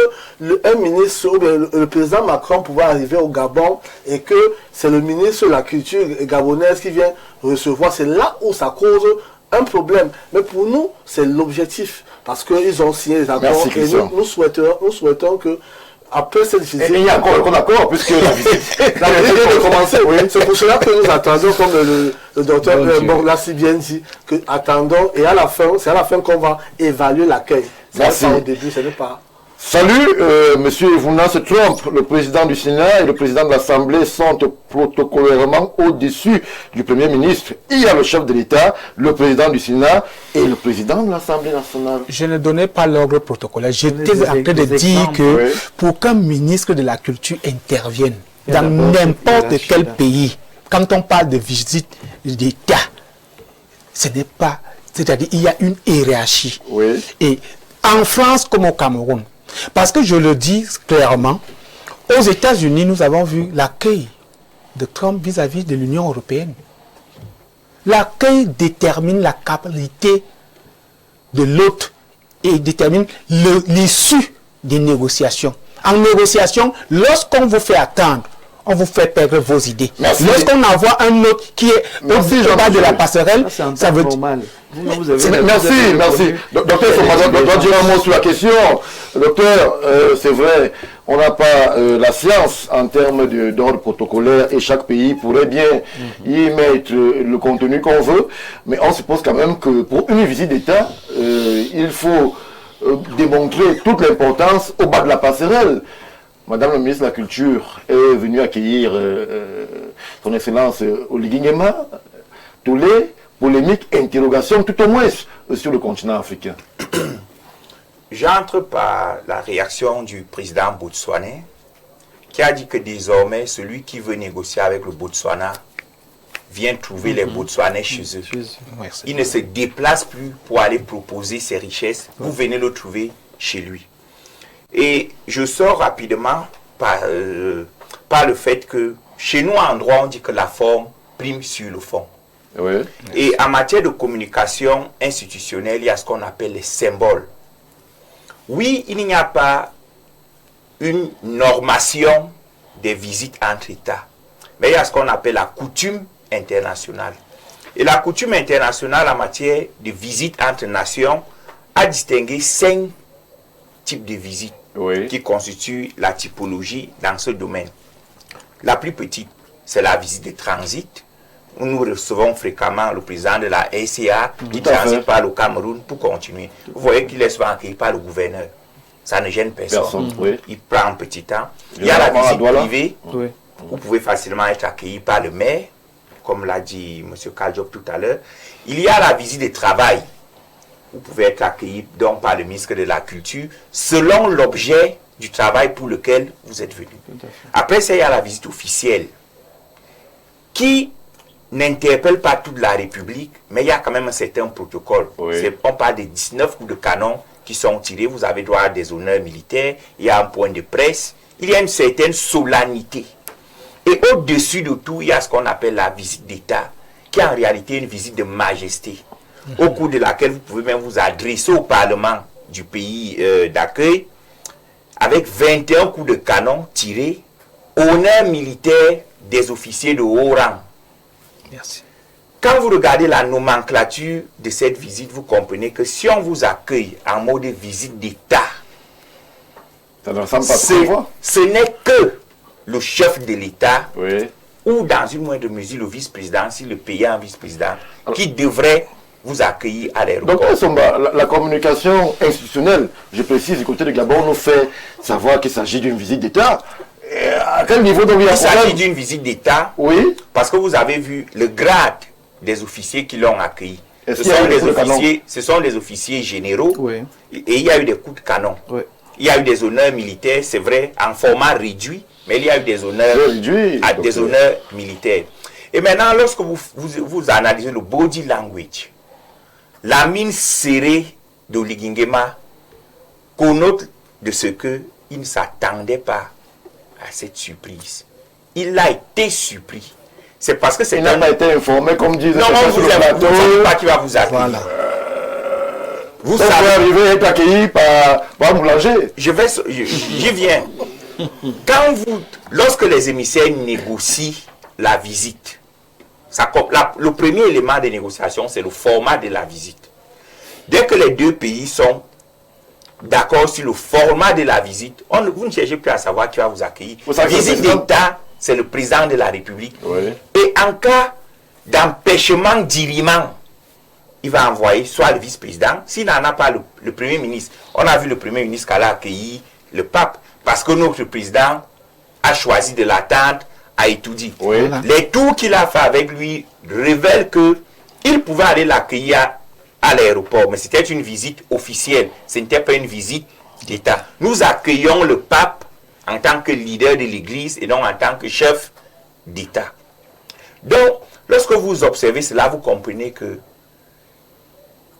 un ministre ou bien le président Macron pouvait arriver au Gabon et que c'est le ministre de la culture gabonaise qui vient recevoir? C'est là où ça cause un problème. Mais pour nous, c'est l'objectif. Parce qu'ils ont signé les accords. Et nous souhaitons que après cette visite... il y a encore un accord, puisque la visite vient de commencer. Oui. C'est pour cela que nous attendons, comme le docteur l'a si bien dit, que attendons, et à la fin, c'est à la fin qu'on va évaluer l'accueil. Merci. Au début, ce n'est pas... Salut, Monsieur Evuna se trompe. Le président du Sénat et le président de l'Assemblée sont protocolairement au-dessus du Premier ministre. Il y a le chef de l'État, le président du Sénat et le président de l'Assemblée nationale. Je ne donnais pas l'ordre protocolaire. J'étais en train de dire que pour qu'un ministre de la Culture intervienne dans n'importe quel pays, quand on parle de visite d'État, ce n'est pas... C'est-à-dire il y a une hiérarchie. Oui. Et en France comme au Cameroun, parce que je le dis clairement, aux États-Unis, nous avons vu l'accueil de Trump vis-à-vis de l'Union européenne. L'accueil détermine la capacité de l'autre et détermine l'issue des négociations. En négociation, lorsqu'on vous fait attendre, on vous fait perdre vos idées. Lorsqu'on envoie un autre qui est au bas de la passerelle, ça veut dire... Merci. Docteur, je dois dire un mot sur la question. Docteur, c'est vrai, on n'a pas la science en termes d'ordre protocolaire et chaque pays pourrait bien y mettre le contenu qu'on veut, mais on suppose quand même que pour une visite d'État, il faut démontrer toute l'importance au bas de la passerelle. Madame la ministre de la Culture est venue accueillir son Excellence Oligui Nguema. Tous les polémiques, interrogations, tout au moins sur le continent africain. J'entre par la réaction du président botswanais qui a dit que désormais, celui qui veut négocier avec le Botswana vient trouver les Botswanais chez eux. Il ne se déplace plus pour aller proposer ses richesses. Vous venez le trouver chez lui. Et je sors rapidement par le fait que chez nous, en droit, on dit que la forme prime sur le fond. Oui. Et en matière de communication institutionnelle, il y a ce qu'on appelle les symboles. Oui, il n'y a pas une normation des visites entre États, mais il y a ce qu'on appelle la coutume internationale. Et la coutume internationale en matière de visites entre nations a distingué 5 types de visites qui constituent la typologie dans ce domaine. La plus petite, c'est la visite de transit, où nous recevons fréquemment le président de la SCA qui transite par le Cameroun pour continuer. Vous voyez qu'il est souvent accueilli par le gouverneur. Ça ne gêne personne. Il prend un petit temps. Il y a la visite privée. Vous pouvez facilement être accueilli par le maire, comme l'a dit M. Kaldjop tout à l'heure. Il y a la visite de travail. Vous pouvez être accueilli donc par le ministre de la Culture selon l'objet du travail pour lequel vous êtes venu. Après ça, il y a la visite officielle qui n'interpelle pas toute la République, mais il y a quand même un certain protocole. On parle de 19 coups de canon qui sont tirés, vous avez droit à des honneurs militaires, il y a un point de presse, il y a une certaine solennité. Et au-dessus de tout, il y a ce qu'on appelle la visite d'État, qui est en réalité une visite de majesté, au cours de laquelle vous pouvez même vous adresser au Parlement du pays d'accueil, avec 21 coups de canon tirés, honneurs militaires des officiers de haut rang. Merci. Quand vous regardez la nomenclature de cette visite, vous comprenez que si on vous accueille en mode visite d'État, ce n'est que le chef de l'État ou dans une moindre mesure le vice-président, si le pays a un vice-président, qui devrait vous accueillir à l'aéroport. Donc, la communication institutionnelle, je précise, du côté de Gabon, nous fait savoir qu'il s'agit d'une visite d'État. À quel niveau donc il s'agit d'une visite d'État, oui, parce que vous avez vu le grade des officiers qui l'ont accueilli. Ce sont des officiers généraux, Oui. et il y a eu des coups de canon. Oui. Il y a eu des honneurs militaires, c'est vrai, en format réduit, mais il y a eu des honneurs, des honneurs militaires. Et maintenant, lorsque vous analysez le body language, la mine serrée d'Oligui Nguema connote de ce qu'il ne s'attendait pas à cette surprise. Il a été surpris. C'est parce que c'est il n'a pas été informé, comme disait non, vous ne savez pas qui va vous accueillir. Voilà. Vous savez arriver à être accueilli par Boulanger. J'y viens. Lorsque les émissaires négocient la visite, le premier élément des négociations, c'est le format de la visite. Dès que les deux pays sont d'accord sur le format de la visite, vous ne cherchez plus à savoir qui va vous accueillir. Visite d'État, c'est le président de la République. Oui. Et en cas d'empêchement d'irriement, il va envoyer soit le vice-président, s'il n'en a pas le premier ministre. On a vu le premier ministre qu'elle a accueilli le pape, parce que notre président a choisi de l'attendre à Itoudi. Oui. Voilà. Les tours qu'il a fait avec lui révèlent qu'il pouvait aller l'accueillir à l'aéroport, mais c'était une visite officielle, ce n'était pas une visite d'État. Nous accueillons le pape en tant que leader de l'Église et non en tant que chef d'État. Donc, lorsque vous observez cela, vous comprenez que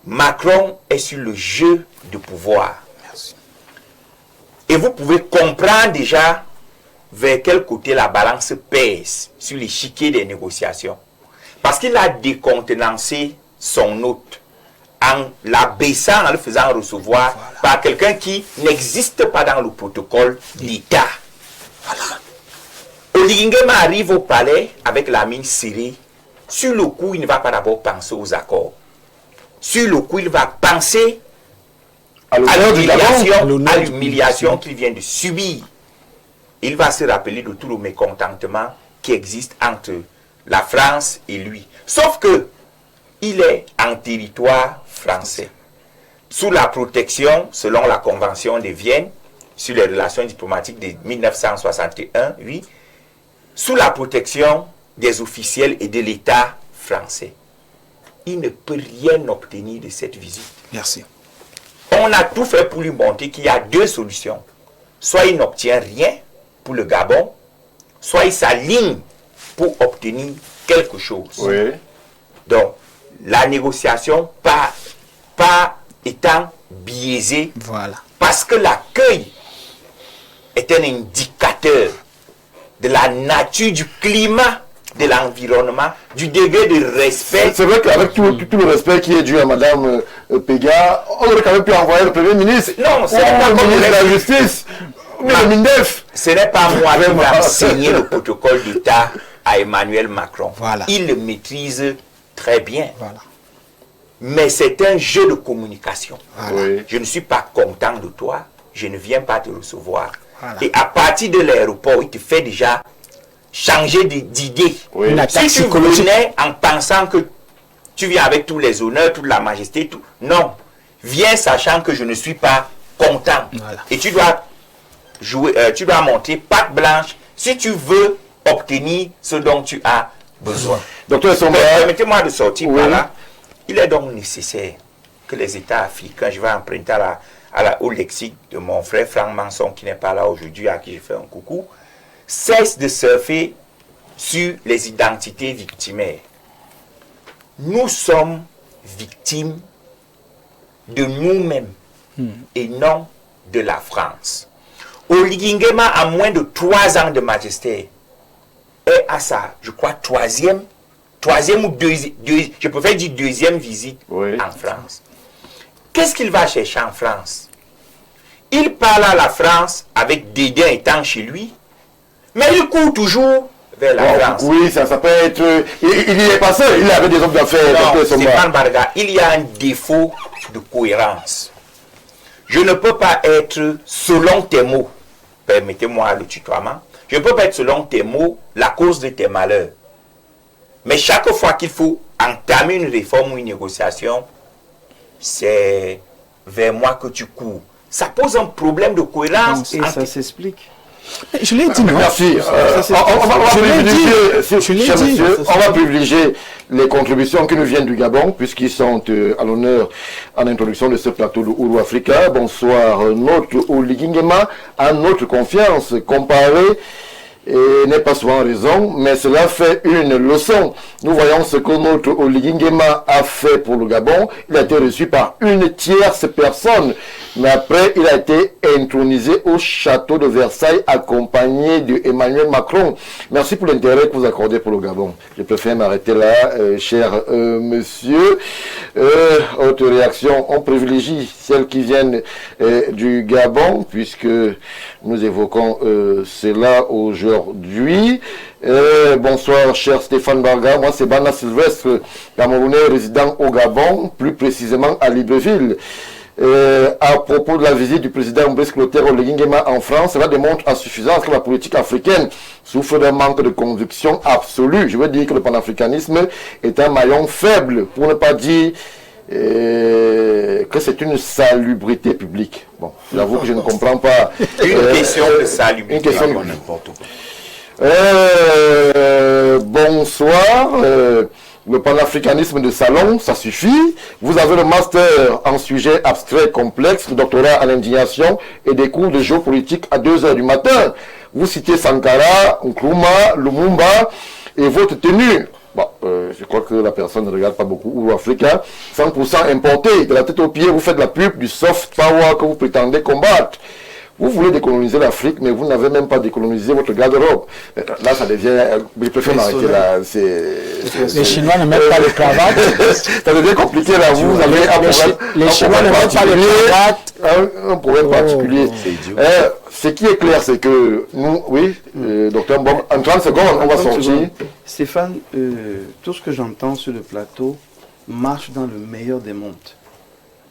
Macron est sur le jeu de pouvoir. Merci. Et vous pouvez comprendre déjà vers quel côté la balance pèse sur l'échiquier des négociations. Parce qu'il a décontenancé son hôte en l'abaissant, en le faisant recevoir par quelqu'un qui n'existe pas dans le protocole d'État. Voilà. Oligui Nguema arrive au palais avec la mine serrée. Sur le coup, il ne va pas d'abord penser aux accords. Sur le coup, il va penser à l'humiliation qu'il vient de subir. Il va se rappeler de tout le mécontentement qui existe entre la France et lui. Sauf que il est en territoire français, sous la protection, selon la Convention de Vienne, sur les relations diplomatiques de 1961, oui, sous la protection des officiels et de l'État français. Il ne peut rien obtenir de cette visite. Merci. On a tout fait pour lui montrer qu'il y a deux solutions. Soit il n'obtient rien pour le Gabon, soit il s'aligne pour obtenir quelque chose. Oui. Donc, la négociation pas étant biaisée, Voilà. parce que l'accueil est un indicateur de la nature, du climat, de l'environnement, du degré de respect. C'est vrai qu'avec tout le respect qui est dû à Mme Péga, on aurait quand même pu envoyer le Premier ministre. Non, ce n'est pas le comme ministre de la Justice, le MINDEF. Ce n'est pas moi qui vais enseigner le protocole d'État à Emmanuel Macron. Voilà. Il le maîtrise très bien. Voilà. Mais c'est un jeu de communication. Voilà. Oui. Je ne suis pas content de toi, je ne viens pas te recevoir. Voilà. Et à partir de l'aéroport, il te fait déjà changer d'idée. Oui. Une attaque Si tu psychologique. venais en pensant que tu viens avec tous les honneurs, toute la majesté, tout. Non. Viens sachant que je ne suis pas content. Voilà. Et tu dois jouer, tu dois montrer patte blanche si tu veux obtenir ce dont tu as besoin. Docteur Somba, Permettez-moi de sortir oui. par là. Il est donc nécessaire que les États africains, je vais emprunter au lexique de mon frère Franck Manson, qui n'est pas là aujourd'hui, à qui je fais un coucou, cessent de surfer sur les identités victimaires. Nous sommes victimes de nous-mêmes et non de la France. Oligui Nguema a moins de 3 ans de majesté est à sa, je crois, troisième ou je préfère dire deuxième visite Oui. en France. Qu'est-ce qu'il va chercher en France? Il parle à la France avec dédain étant chez lui, mais il court toujours vers la France. oui, ça peut être... Il y est passé, il avait des hommes d'affaires. Non, Docteur Somba. Stéphane Barga, il y a un défaut de cohérence. Je ne peux pas être, selon tes mots, permettez-moi le tutoiement, je ne peux pas être selon tes mots la cause de tes malheurs. Mais chaque fois qu'il faut entamer une réforme ou une négociation, c'est vers moi que tu cours. Ça pose un problème de cohérence. Et ça s'explique. Je l'ai dit, non? Merci. On va privilégier les contributions qui nous viennent du Gabon, puisqu'ils sont à l'honneur en introduction de ce plateau de Ouro Africa. Bonsoir, notre Oligui Nguema a notre confiance comparée. Et n'est pas souvent raison, mais cela fait une leçon. Nous voyons ce que notre Oligui Nguema a fait pour le Gabon. Il a été reçu par une tierce personne, mais après il a été intronisé au château de Versailles accompagné d'Emmanuel Macron. Merci pour l'intérêt que vous accordez pour le Gabon. Je préfère m'arrêter là, cher monsieur. Autre réaction, on privilégie celles qui viennent du Gabon, puisque nous évoquons cela aujourd'hui. Bonsoir, cher Stéphane Barga. Moi, c'est Bana Sylvestre, Camerounais résident au Gabon, plus précisément à Libreville. À propos de la visite du président Brice Clotaire Oligui Nguema en France, cela démontre à suffisance que la politique africaine souffre d'un manque de conviction absolu. Je veux dire que le panafricanisme est un maillon faible, pour ne pas dire que c'est une salubrité publique. Bon, j'avoue que je ne comprends pas. Une question de salubrité. Une question de n'importe quoi. Bonsoir. Le panafricanisme de salon, ça suffit. Vous avez le master en sujet abstrait complexe, le doctorat en indignation et des cours de géopolitique à 2 h du matin. Vous citez Sankara, Nkrumah, Lumumba et votre tenue. Bon, je crois que la personne ne regarde pas beaucoup Ouro Africa. 100% importé, de la tête aux pieds, vous faites la pub du soft power que vous prétendez combattre. Vous voulez décoloniser l'Afrique, mais vous n'avez même pas décolonisé votre garde-robe. Là, ça devient... Je préfère m'arrêter là. Les Chinois ne mettent pas les cravates. Ça devient compliqué là. Vous avez un problème. Les Chinois ne mettent pas les cravates. Un problème particulier. Ce qui est clair, c'est que nous, oui, docteur Bob, en 30 secondes, on va sortir. Stéphane, tout ce que j'entends sur le plateau marche dans le meilleur des mondes.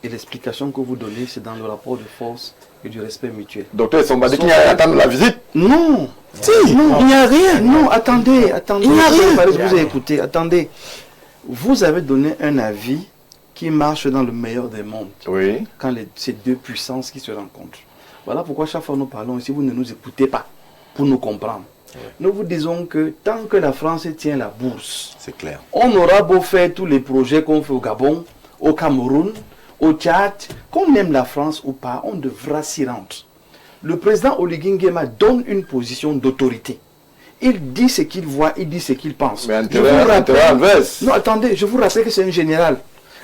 Et l'explication que vous donnez, c'est dans le rapport de force et du respect mutuel. Docteur Sombadi, qui a attendu la visite? Non, non, il n'y a rien. Non, attendez. Il n'y a rien. Je vous ai écouté. Attendez. Vous avez donné un avis qui marche dans le meilleur des mondes. Oui. Quand ces deux puissances qui se rencontrent. Voilà pourquoi chaque fois nous parlons ici, vous ne nous écoutez pas pour nous comprendre. Nous vous disons que tant que la France tient la bourse, c'est clair. On aura beau faire tous les projets qu'on fait au Gabon, au Cameroun, au Tchad, qu'on aime la France ou pas, on devra s'y rendre. Le président Oligui Nguema donne une position d'autorité. Il dit ce qu'il voit, il dit ce qu'il pense. Mais intérêt non, attendez, je vous rappelle que c'est un général.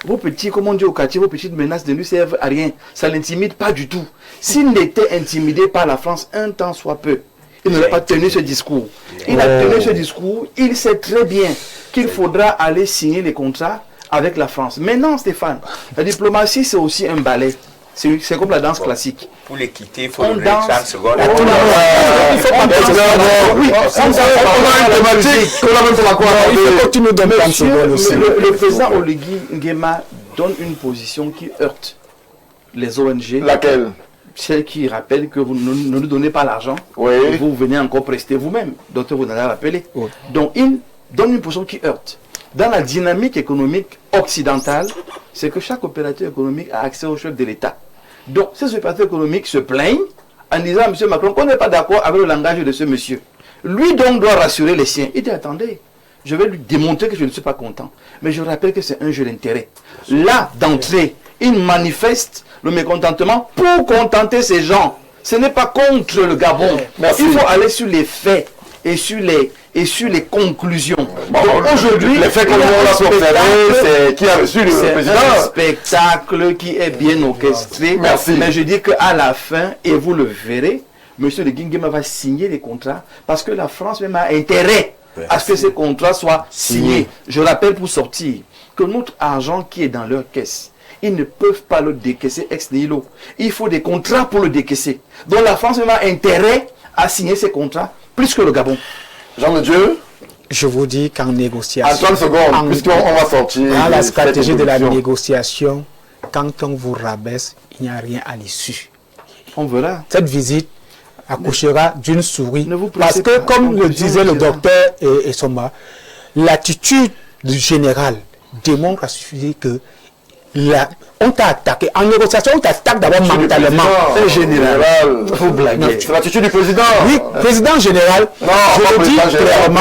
Vos petits, comme on dit au quartier, vos petites menaces ne lui servent à rien. Ça ne l'intimide pas du tout. S'il n'était intimidé par la France un temps soit peu, il n'aurait pas tenu ce discours. Il a tenu ce discours, il sait très bien qu'il faudra aller signer les contrats avec la France. Mais non, Stéphane, la diplomatie, c'est aussi un ballet. C'est comme la danse classique. Pour les quitter, il faut donner 30 secondes. Il faut pas le président Oligui Nguema donne une position qui heurte les ONG. Laquelle? Celle qui rappelle que vous ne nous donnez pas l'argent. Oui. Vous venez encore prester vous-même. Docteur, vous n'allez rappeler. Oui. Donc, il donne une position qui heurte. Dans la dynamique économique occidentale, c'est que chaque opérateur économique a accès au chef de l'État. Donc, ces opérateurs économiques se plaignent en disant à M. Macron qu'on n'est pas d'accord avec le langage de ce monsieur. Lui donc doit rassurer les siens. Il dit, attendez, je vais lui démontrer que je ne suis pas content. Mais je rappelle que c'est un jeu d'intérêt. Là, d'entrée, il manifeste le mécontentement pour contenter ces gens. Ce n'est pas contre le Gabon. Merci. Il faut aller sur les faits et sur les conclusions. Bon, aujourd'hui, les faits qu'on a c'est qui a reçu le président. C'est un spectacle qui est bien orchestré. Merci. Mais je dis qu'à la fin, et vous le verrez, M. Oligui Nguema va signer les contrats parce que la France même a intérêt à ce que ces contrats soient signés. Je rappelle pour sortir que notre argent qui est dans leur caisse, ils ne peuvent pas le décaisser ex nihilo. Il faut des contrats pour le décaisser. Donc la France même a intérêt à signer ces contrats plus que le Gabon. Jean de Dieu, je vous dis qu'en négociation, en 30 secondes, puisqu'on va sortir. Dans la stratégie de la négociation, quand on vous rabaisse, il n'y a rien à l'issue. On verra. Cette visite accouchera d'une souris. Parce que, comme le disait le docteur Essoma, l'attitude du général démontre à suffire que on t'a attaqué. En négociation, on t'attaque d'abord mentalement. C'est général. Vous blaguez. C'est l'attitude du président. Oui, président général, Non, je le dis clairement,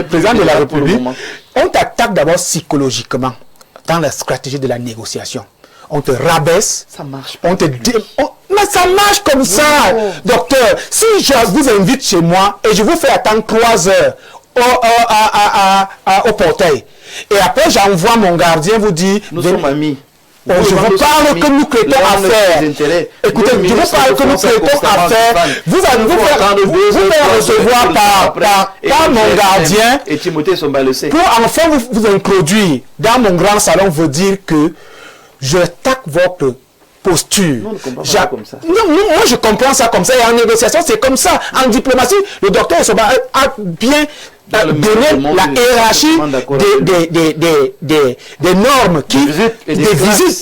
président de la République, moment. on t'attaque d'abord psychologiquement dans la stratégie de la négociation. On te rabaisse, Ça marche. on te dit, mais ça marche comme ça, docteur. Si je vous invite chez moi et je vous fais attendre 3 heures au portail, et après j'envoie mon gardien vous dire, Nous sommes amis. je vous parle que nous traitons affaire. Écoutez, je vous parle que nous traitons affaire. Vous allez recevoir par mon gardien Et Timothée Somba le sait. pour enfin vous introduire dans mon grand salon, veut dire que je attaque votre posture. Non, on ne comprend pas comme ça. Non, moi je comprends ça comme ça. Et en négociation, c'est comme ça. En diplomatie, le docteur Somba a bien donné la hiérarchie des normes,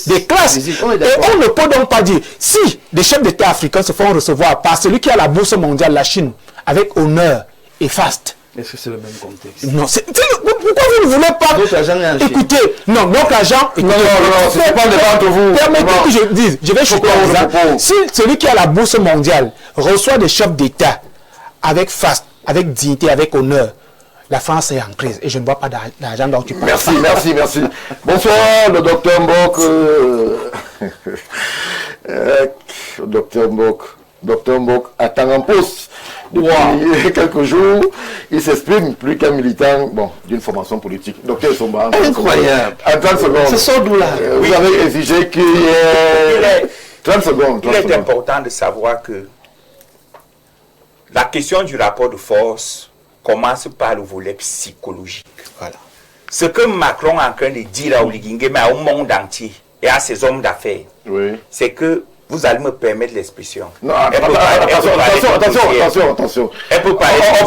des classes. Et on ne peut donc pas dire, si des chefs d'État africains se font recevoir par celui qui a la bourse mondiale, la Chine, avec honneur et faste. Est-ce que c'est le même contexte? Non, pourquoi vous ne voulez pas Notre agent est en Chine. écoutez, non, notre agent, écoutez, c'est pas devant vous. permettez que je dise, je vais chuter un exemple. Si celui qui a la bourse mondiale reçoit des chefs d'État avec faste, avec dignité, avec honneur, la France est en crise et je ne vois pas d'argent dont tu parles. Merci. Bonsoir, le docteur Mbok. Docteur Mbok attend en poste depuis quelques jours. Il s'exprime plus qu'un militant d'une formation politique. Docteur Somba. Incroyable. En 30 secondes. Ce sont d'où là? Vous avez exigé qu'il y ait 30 secondes. Il est important de savoir que la question du rapport de force commence par le volet psychologique. Voilà. Ce que Macron est en train de dire à Oligingé, mais au monde entier et à ses hommes d'affaires, c'est que vous allez me permettre l'expression. Non, attention. On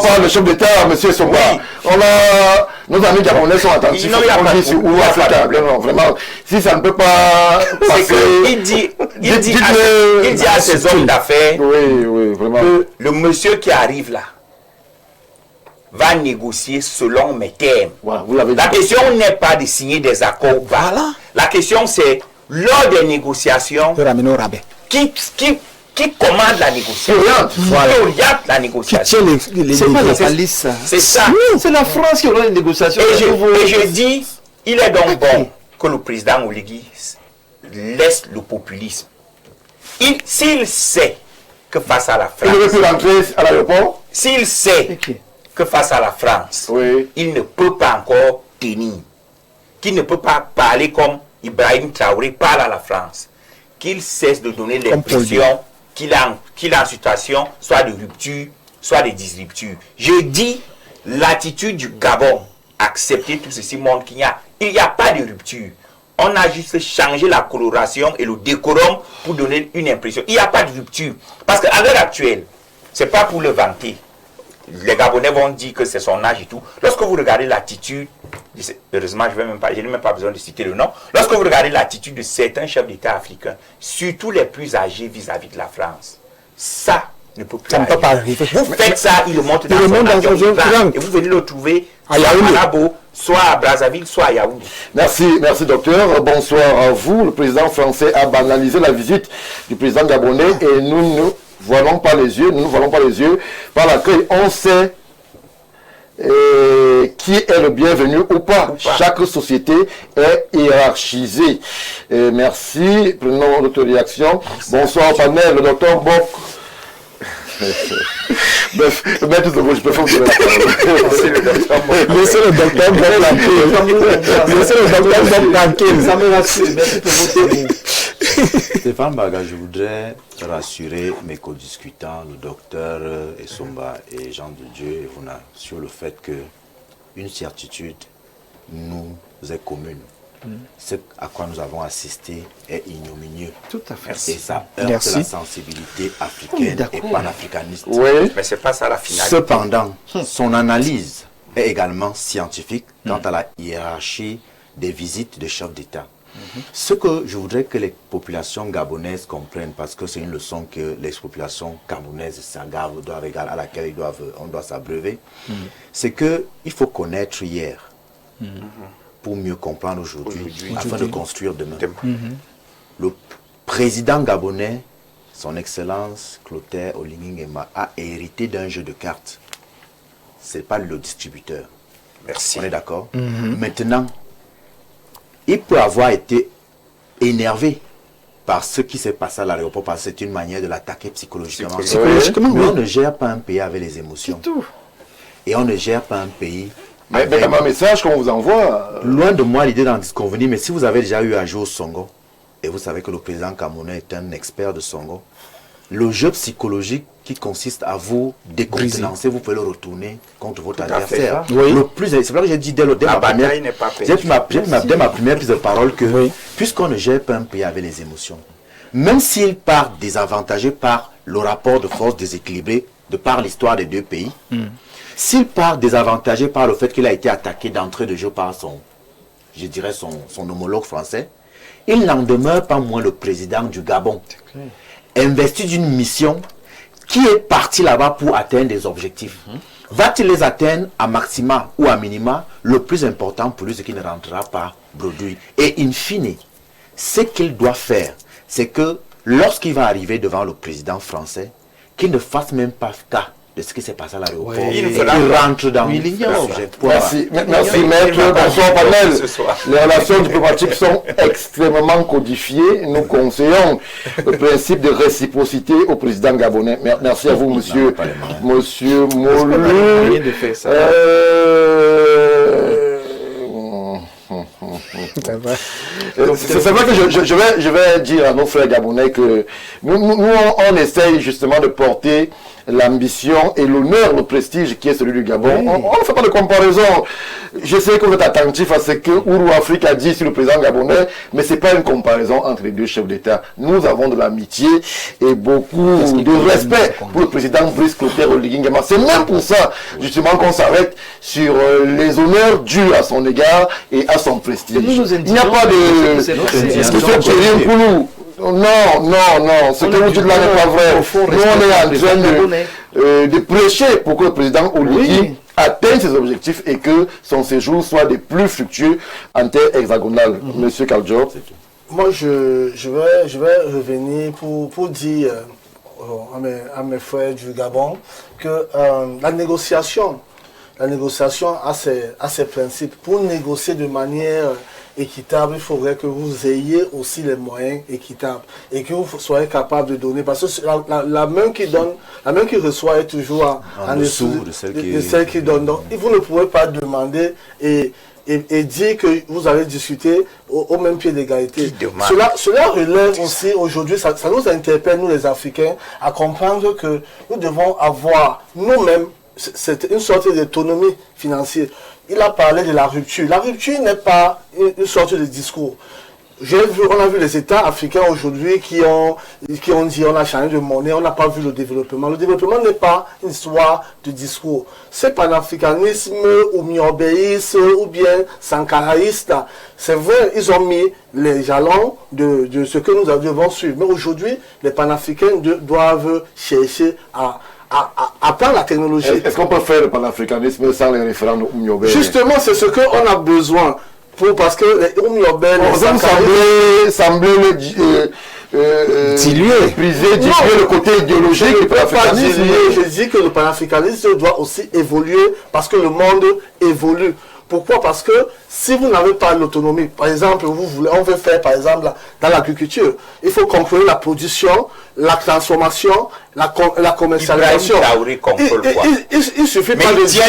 parle de chef d'État, monsieur Somba. Oui. Nos amis japonais sont attentifs. Non, vraiment. Si ça ne peut pas passer... Il dit à ses hommes d'affaires que le monsieur qui arrive là va négocier selon mes termes. Voilà, vous l'avez dit. La question n'est pas de signer des accords ou pas. Voilà. La question c'est, lors des négociations, De ramener au rabais. qui commande la négociation, qui oriente la négociation. C'est pas la police, ça. C'est ça. C'est la France qui aura une négociation. Et je dis, il est donc bon que le président Oligui laisse le populisme. S'il sait que face à la France... Il ne veut plus rentrer à l'aéroport. S'il sait que face à la France, il ne peut pas encore tenir, qu'il ne peut pas parler comme Ibrahim Traoré parle à la France, qu'il cesse de donner l'impression qu'il est en situation soit de rupture, soit de disrupture. Je dis, l'attitude du Gabon, accepter tout ceci montre qu'il n'y a pas de rupture. On a juste changé la coloration et le décorum pour donner une impression. Il n'y a pas de rupture. Parce qu'à l'heure actuelle, ce n'est pas pour le vanter. Les Gabonais vont dire que c'est son âge et tout. Lorsque vous regardez l'attitude, heureusement je n'ai même pas besoin de citer le nom, lorsque vous regardez l'attitude de certains chefs d'État africains, surtout les plus âgés vis-à-vis de la France, ça ne peut plus arriver. Vous faites ça, il le montre dans son avion, et vous venez le trouver à Malabo, soit à Brazzaville, soit à Yaoundé. Merci docteur. Bonsoir à vous. Le président français a banalisé la visite du président gabonais et nous ne voilons pas les yeux par l'accueil. On sait qui est le bienvenu ou pas. Chaque société est hiérarchisée. Merci. Prenons notre réaction. Bonsoir au panel, le docteur Mbok. Bref, maître de je préfère vous donner la parole. Laissez le docteur Mbok tranquille. Ça me rassure. Merci pour votre mot. Stéphane Baga, je voudrais rassurer mes co-discutants, le docteur Essomba et Jean de Dieu et Vouna, sur le fait que une certitude nous est commune. Ce à quoi nous avons assisté est ignominieux. Tout à fait. Et ça heurte la sensibilité africaine et panafricaniste. Mais c'est pas ça la finalité. Cependant, son analyse est également scientifique quant à la hiérarchie des visites de chefs d'État. Ce que je voudrais que les populations gabonaises comprennent, parce que c'est une leçon que les populations gabonaises à laquelle on doit s'abreuver, c'est qu'il faut connaître hier pour mieux comprendre aujourd'hui, afin de construire demain. Le président gabonais, son Excellence Clotaire Oligui Nguema, a hérité d'un jeu de cartes. Ce n'est pas le distributeur. Merci. On est d'accord? Maintenant, il peut avoir été énervé par ce qui s'est passé à l'aéroport, parce que c'est une manière de l'attaquer psychologiquement. Mais on ne gère pas un pays avec les émotions. Et on ne gère pas un pays... Mais dans un message qu'on vous envoie... Loin de moi l'idée d'en disconvenir, mais si vous avez déjà eu à jouer au Songo, et vous savez que le président camerounais est un expert de Songo, le jeu psychologique qui consiste à vous décontenancer, vous pouvez le retourner contre votre adversaire. Le plus, c'est pour ça que j'ai dit dès ma première prise de parole que, puisqu'on ne gère pas un pays avec les émotions, même s'il part désavantagé par le rapport de force déséquilibré, de par l'histoire des deux pays, s'il part désavantagé par le fait qu'il a été attaqué d'entrée de jeu par son homologue français, il n'en demeure pas moins le président du Gabon, investi d'une mission qui est parti là-bas pour atteindre des objectifs. Va-t-il les atteindre à maxima ou à minima? Le plus important pour lui, c'est qu'il ne rentrera pas bredouille. Et in fine, ce qu'il doit faire, c'est que lorsqu'il va arriver devant le président français, qu'il ne fasse même pas cas de ce qui s'est passé à l'aéroport. Il rentre dans le sujet. Merci, maître. Bonsoir, panel. Les relations diplomatiques sont extrêmement codifiées. Nous conseillons le principe de réciprocité au président gabonais. Merci à vous, monsieur Molu. C'est vrai que je vais dire à nos frères gabonais que nous on essaye justement de porter l'ambition et l'honneur, le prestige qui est celui du Gabon. On ne fait pas de comparaison. Je sais que vous êtes attentif à ce que Ouro Afrique a dit sur le président gabonais, mais ce n'est pas une comparaison entre les deux chefs d'État. Nous avons de l'amitié et beaucoup de respect pour le président Brice Clotaire Oligui Nguema. C'est même pour ça, justement, qu'on s'arrête sur les honneurs dus à son égard et à son prestige. Il n'y a pas de... pour nous. Non, ce que vous dites là n'est pas vrai. Nous, on est en train de prêcher pour que le président Oligui atteigne ses objectifs et que son séjour soit des plus fructueux en terre hexagonale. Monsieur Kaldjo. Moi, je vais revenir pour dire à mes frères du Gabon que la négociation a ses principes. Pour négocier de manière équitable, il faudrait que vous ayez aussi les moyens équitables et que vous soyez capable de donner, parce que la main qui donne, la main qui reçoit est toujours en dessous de celle qui donne. Donc, vous ne pouvez pas demander et dire que vous allez discuter au même pied d'égalité. Cela relève aussi aujourd'hui, ça nous interpelle, nous les Africains, à comprendre que nous devons avoir nous-mêmes une sorte d'autonomie financière. Il a parlé de la rupture. La rupture n'est pas une sorte de discours. On a vu les États africains aujourd'hui qui ont dit on a changé de monnaie, on n'a pas vu le développement. Le développement n'est pas une histoire de discours. C'est panafricanisme ou miobéisme ou bien sankaraïste. C'est vrai, ils ont mis les jalons de ce que nous devons suivre. Mais aujourd'hui, les panafricains doivent chercher à part la technologie. Est-ce qu'on peut faire le panafricanisme sans les référendums Oumyobé? Justement, c'est ce qu'on a besoin. Parce que les Oumyobé, semblait diluer le côté idéologique du panafricanisme. Je dis que le panafricanisme doit aussi évoluer parce que le monde évolue. Pourquoi? Parce que si vous n'avez pas l'autonomie, par exemple, on veut faire par exemple dans l'agriculture, il faut contrôler la production, la transformation, la commercialisation. Il suffit pas de dire...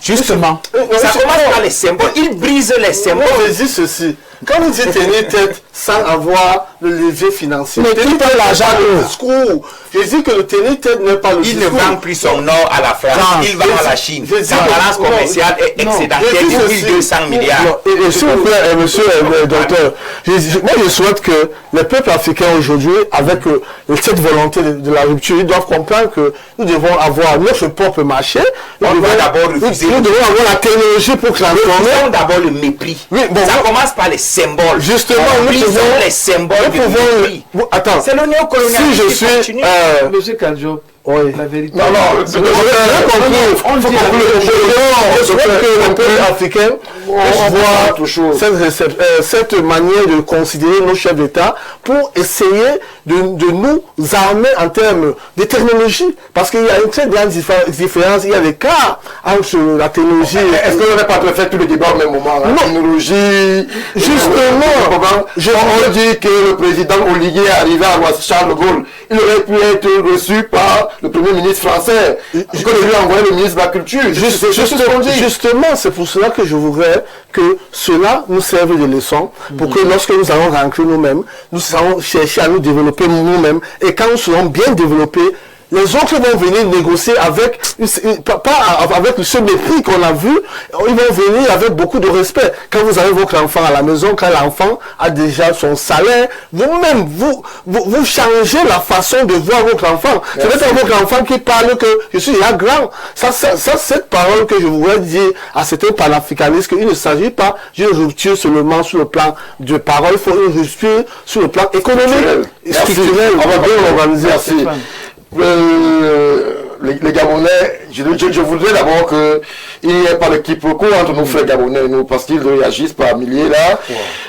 Justement, ça commence par les symboles, il brise les symboles. Moi, je dis ceci. Quand vous dites tenir tête sans avoir le levier financier, mais tenir pas l'argent le discours. Je dis que le tenir tête n'est pas le discours. Il ne vend plus son or à la France, il va à la Chine. Sa balance commerciale est excédentaire de 1200 milliards. Et s'il vous plaît, monsieur le docteur, moi je souhaite que les peuples africains aujourd'hui, avec cette volonté de la rupture, ils doivent comprendre que nous devons avoir notre propre marché. Nous devons avoir la technologie pour transformer. Nous devons d'abord le mépris. Ça commence par les symboles. Justement, nous pouvons les symboles du mépris. Attends, c'est le néocolonialisme. Si je suis... Monsieur Kaldjo, Oui. La vérité. Non, non, c'est On dit je souhaite que le peuple africain voit cette manière de considérer nos chefs d'État pour essayer de nous armer en termes de technologie. Parce qu'il y a une très grande différence, il y a des cas entre la technologie... Est-ce qu'on n'aurait pas fait tout le débat au même moment? La technologie... Justement, on dit que le président Oligui est arrivé à Charles de Gaulle. Il aurait pu être reçu par le premier ministre français. Il lui a envoyé le ministre de la Culture. Justement, c'est pour cela que je voudrais que cela nous serve de leçon pour que lorsque nous allons rentrer nous-mêmes, nous allons chercher à nous développer nous-mêmes et quand nous serons bien développés, les autres vont venir négocier avec, pas avec ce mépris qu'on a vu, ils vont venir avec beaucoup de respect. Quand vous avez votre enfant à la maison, quand l'enfant a déjà son salaire, vous-même, vous changez la façon de voir votre enfant. C'est peut-être votre enfant qui parle que je suis déjà grand. Ça, cette parole que je voudrais dire à certains panafricanistes, qu'il ne s'agit pas d'une rupture seulement sur le plan de parole, il faut une rupture sur le plan économique, structurel. On va bien l'organiser. Merci. Les Gabonais, je voudrais d'abord qu'il n'y ait pas de quiproquo entre nos frères Gabonais et nous, parce qu'ils réagissent par milliers là.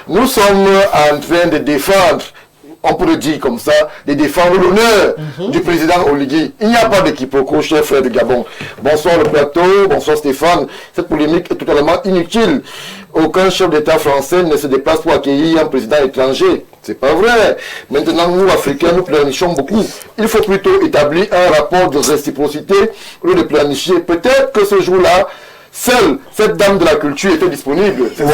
Nous sommes en train de défendre, on peut le dire comme ça, de défendre l'honneur du président Oligui. Il n'y a pas de quiproquo, chers frères du Gabon. Bonsoir le plateau, bonsoir Stéphane. Cette polémique est totalement inutile. Aucun chef d'État français ne se déplace pour accueillir un président étranger. C'est pas vrai. Maintenant, nous, Africains, nous planifions beaucoup. Il faut plutôt établir un rapport de réciprocité au lieu de planifier. Peut-être que ce jour-là, seule cette dame de la culture était disponible. C'est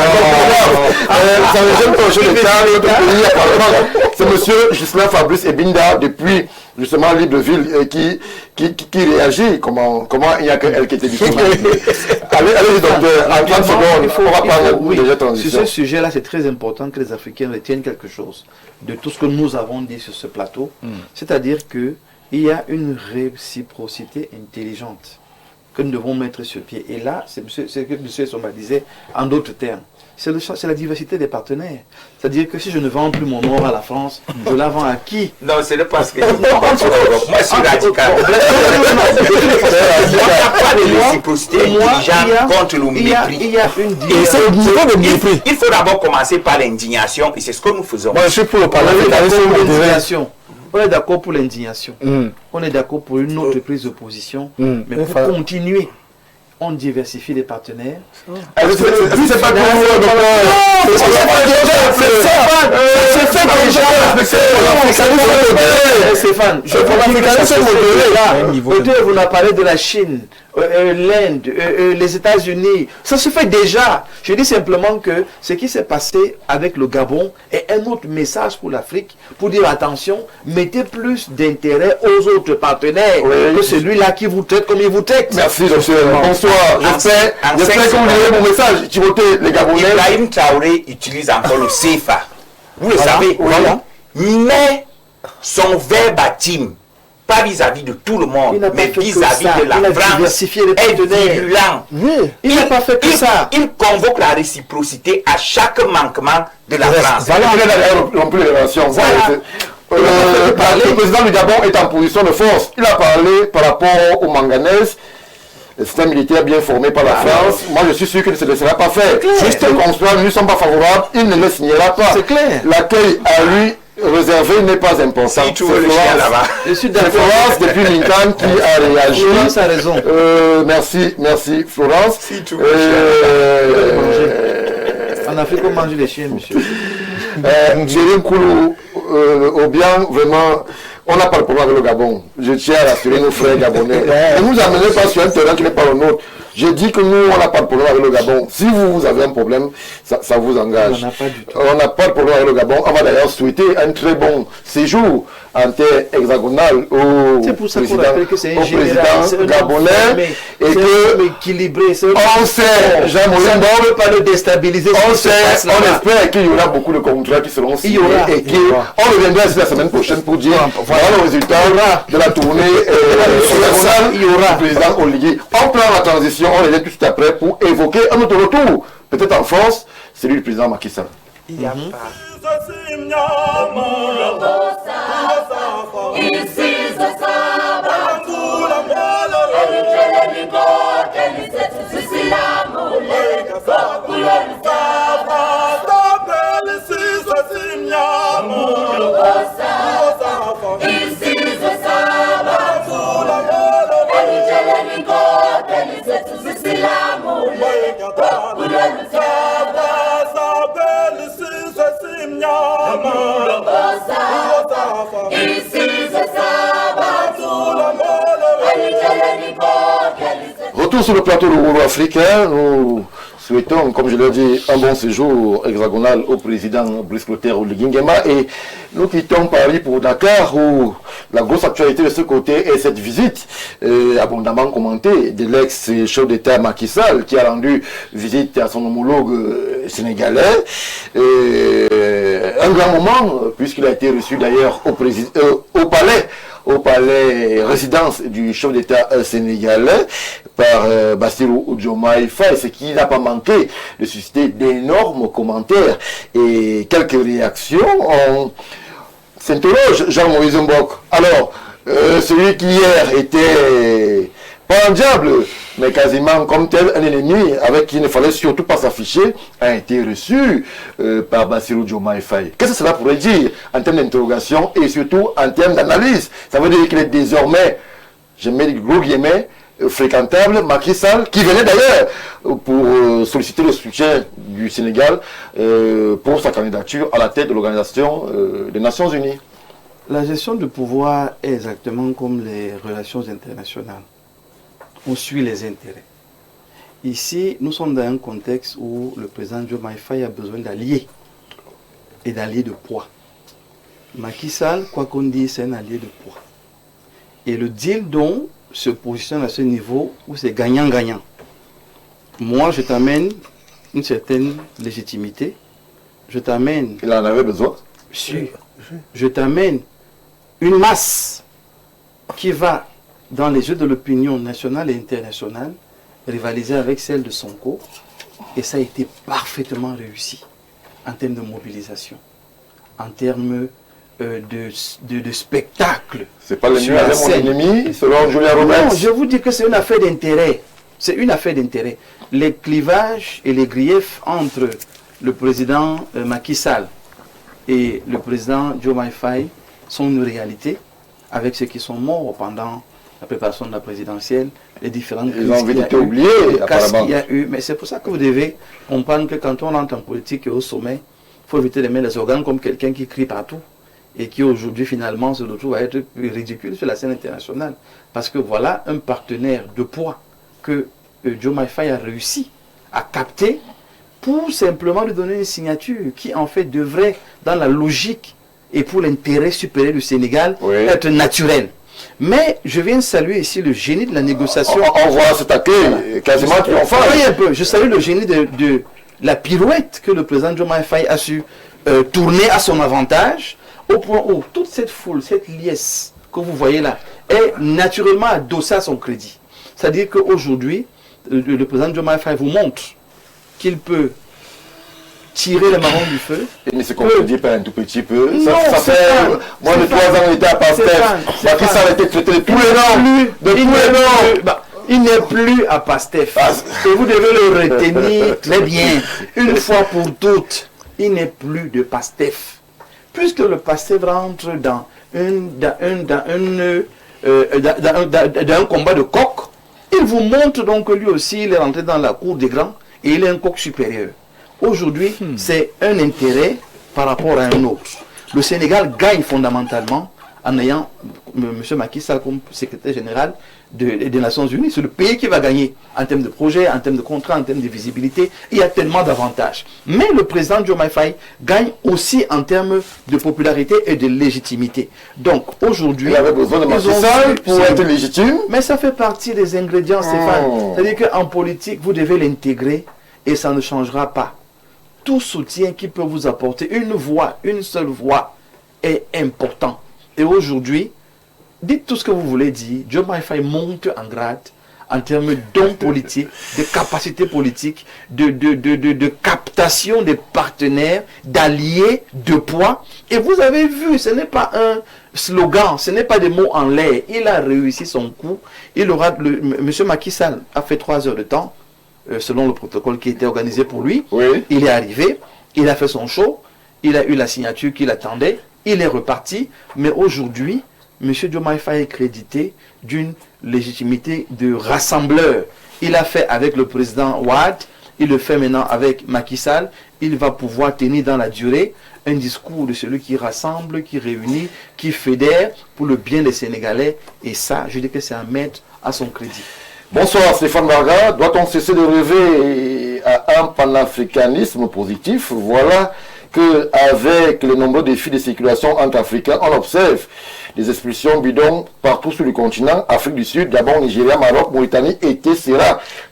c'est monsieur Ghislain Fabrice Ebinda, depuis justement Libreville, qui réagit. Comment il n'y a qu'elle qui était disponible. Allez, docteur, en 30 secondes, on va parler déjà transition. Sur ce sujet-là, c'est très important que les Africains retiennent quelque chose de tout ce que nous avons dit sur ce plateau. C'est-à-dire qu'il y a une réciprocité intelligente que nous devons mettre sur pied. Et là, c'est ce que M. Soma disait en d'autres termes. C'est la diversité des partenaires. C'est-à-dire que si je ne vends plus mon or à la France, je la vends à qui? Non, c'est le parce que moi je suis radical. Il n'y a pas de réciprocité intelligente contre le mépris. Il y a une différence. Il faut d'abord commencer par l'indignation et c'est ce que nous faisons. Moi, je suis pour le parlementarisme. On est d'accord pour l'indignation. On est d'accord pour une autre prise de position. Mais pour continuer, on diversifie les partenaires. C'est pas Stéphane, vous avez parlé de la Chine, l'Inde, les États-Unis. Ça se fait déjà. Je dis simplement que ce qui s'est passé avec le Gabon est un autre message pour l'Afrique, pour dire attention, mettez plus d'intérêt aux autres partenaires que celui-là qui vous traite comme il vous traite. Merci, docteur. Bonsoir. J'espère que vous lirez mon message. Timothée, les Gabonais. Ibrahim Traoré utilise encore le CFA. Vous le savez. Mais son verbatim, pas vis-à-vis de tout le monde, mais vis-à-vis de la France, est virulent. Il n'a pas fait que ça. Il convoque la réciprocité à chaque manquement de la France. Le président du Gabon est en position de force. Il a parlé par rapport au manganèse. Le système militaire bien formé par la France. Moi, je suis sûr qu'il ne se laissera pas faire. Juste qu'on soit, nous ne sommes pas favorables, il ne le signera pas. C'est clair. L'accueil à lui réservé n'est pas important. Si tu veux le chien là-bas. C'est Florence depuis Mintan qui a réagi. Florence a raison. Merci Florence. Si tu veux le chien. En Afrique, on mange les chiens, monsieur. Jérémy Koulou, au bien, vraiment, on n'a pas le problème avec le Gabon. Je tiens à rassurer nos frères gabonais. Ne nous amenez pas sur un terrain qui n'est pas le nôtre. Je dis que nous, on n'a pas de problème avec le Gabon. Si vous avez un problème, ça vous engage. On n'a pas du tout. On n'a pas de problème avec le Gabon. On va d'ailleurs souhaiter un très bon séjour en terre hexagonale au président gabonais. Et que équilibré. On sait, Jean-Marie, on ne veut pas le déstabiliser. On espère qu'il y aura beaucoup de contrats qui seront signés et qu'on reviendra ici la semaine prochaine pour dire voilà le résultat de la tournée hexagonale du président Oligui. On prend la transition, on les est tout de suite après pour évoquer un autre retour, peut-être en France, celui du président Macky Sall. Il n'y a pas. Ici, Retour sur le plateau de Ouro africain, nous souhaitons, comme je l'ai dit, un bon séjour hexagonal au président Brice Clotaire Oligui-Nguema et nous quittons Paris pour Dakar où la grosse actualité de ce côté est cette visite abondamment commentée de l'ex-chef d'État Macky Sall qui a rendu visite à son homologue sénégalais. Un grand moment puisqu'il a été reçu d'ailleurs au palais résidence du chef d'État sénégalais par Bassirou Diomaye Faye, ce qui n'a pas manqué de susciter d'énormes commentaires et quelques réactions. On s'interroge, Jean-Moïse Mbok. Alors, celui qui hier était pas un diable, mais quasiment comme tel un ennemi avec qui il ne fallait surtout pas s'afficher, a été reçu par Bassirou Diomaye Faye. Qu'est-ce que cela pourrait dire en termes d'interrogation et surtout en termes d'analyse? Ça veut dire qu'il est désormais, je mets des gros guillemets, fréquentable, Macky Sall, qui venait d'ailleurs pour solliciter le soutien du Sénégal pour sa candidature à la tête de l'Organisation des Nations Unies. La gestion du pouvoir est exactement comme les relations internationales. On suit les intérêts. Ici, nous sommes dans un contexte où le président Diomaye Faye a besoin d'alliés et d'alliés de poids. Macky Sall, quoi qu'on dise, c'est un allié de poids. Et le deal dont se positionne à ce niveau où c'est gagnant-gagnant. Moi, je t'amène une certaine légitimité. Je t'amène... Il en avait besoin. Sûr. Je t'amène une masse qui va, dans les yeux de l'opinion nationale et internationale, rivaliser avec celle de Sonko. Et ça a été parfaitement réussi en termes de mobilisation, en termes de spectacle. C'est pas l'ennemi avec mon ennemi, selon Julien Roberts. Non, je vous dis que c'est une affaire d'intérêt. C'est une affaire d'intérêt. Les clivages et les griefs entre le président Macky Sall et le président Diomaye Faye sont une réalité, avec ceux qui sont morts pendant la préparation de la présidentielle, les différentes crises. Ils ont envie d'être oubliés, apparemment. Qu'il y a eu. Mais c'est pour ça que vous devez comprendre que quand on entre en politique et au sommet, il faut éviter de mettre les organes comme quelqu'un qui crie partout et qui aujourd'hui finalement se retrouve à être ridicule sur la scène internationale. Parce que voilà un partenaire de poids que Diomaye Faye a réussi à capter pour simplement lui donner une signature qui en fait devrait, dans la logique et pour l'intérêt supérieur du Sénégal, être naturelle. Mais je viens saluer ici le génie de la négociation. On voit cet accueil quasiment triomphal. Voyez un peu, je salue le génie de la pirouette que le président Diomaye Faye a su tourner à son avantage, au point où toute cette foule, cette liesse que vous voyez là, est naturellement adossée à son crédit. C'est-à-dire qu'aujourd'hui, le président Diomaye Faye vous montre qu'il peut tirer le marron du feu. Mais c'est qu'on se dit pas un tout petit peu. Non, ça fait moins de 3 ans on était à Pastef. Macky Sall a été traité de tous les noms. Il n'est plus à Pastef. Et vous devez le retenir très bien. Une fois pour toutes, il n'est plus de Pastef. Puisque le Pastef rentre dans un combat de coq, il vous montre donc que lui aussi, il est rentré dans la cour des grands et il est un coq supérieur. Aujourd'hui, c'est un intérêt par rapport à un autre. Le Sénégal gagne fondamentalement en ayant M. Macky Sall comme secrétaire général des Nations Unies. C'est le pays qui va gagner en termes de projet, en termes de contrat, en termes de visibilité. Il y a tellement d'avantages. Mais le président Diomaye Faye gagne aussi en termes de popularité et de légitimité. Donc aujourd'hui, il avait besoin de Macky Sall pour être légitime. Mais ça fait partie des ingrédients, Stéphane. C'est-à-dire qu'en politique, vous devez l'intégrer et ça ne changera pas. Tout soutien qui peut vous apporter une voix, une seule voix, est important. Et aujourd'hui, dites tout ce que vous voulez dire, Diomaye Faye monte en grade en termes d'hommes politiques, de capacités politiques, de captation des partenaires, d'alliés, de poids. Et vous avez vu, ce n'est pas un slogan, ce n'est pas des mots en l'air. Il a réussi son coup. M. Macky Sall a fait 3 heures de temps, selon le protocole qui était organisé pour lui. Oui. Il est arrivé, il a fait son show, il a eu la signature qu'il attendait, il est reparti. Mais aujourd'hui, M. Diomaye Faye est crédité d'une légitimité de rassembleur. Il a fait avec le président Ouad, il le fait maintenant avec Macky Sall. Il va pouvoir tenir dans la durée un discours de celui qui rassemble, qui réunit, qui fédère pour le bien des Sénégalais. Et ça, je dis que c'est à mettre à son crédit. Bonsoir Stéphane Barga. Doit-on cesser de rêver à un panafricanisme positif? Voilà qu'avec les nombreux défis de circulation entre Africains, on observe des expulsions bidons partout sur le continent, Afrique du Sud, Gabon, Nigeria, Maroc, Mauritanie, etc.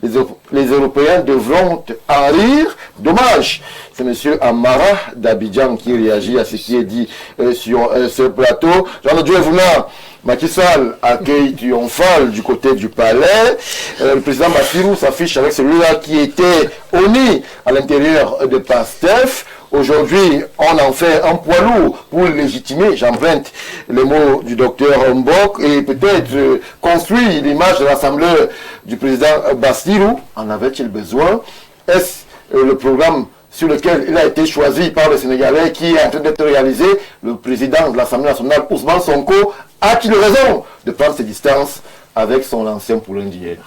Les Européens devront en rire. Dommage. C'est M. Amara d'Abidjan qui réagit à ce qui est dit sur ce plateau. Jean-Dieu Vouna, Macky Sall, accueil triomphal du côté du palais. Le président Bassirou s'affiche avec celui-là qui était au nid à l'intérieur de PASTEF. Aujourd'hui, on en fait un poids lourd pour légitimer, j'emprunte les mots du docteur Mbok, et peut-être construire l'image de l'assemblée du président Bassirou. En avait-il besoin? Est-ce le programme sur lequel il a été choisi par les Sénégalais qui est en train d'être réalisé? Le président de l'Assemblée nationale, Ousmane Sonko, a-t-il raison de prendre ses distances avec son ancien poulain d'hier?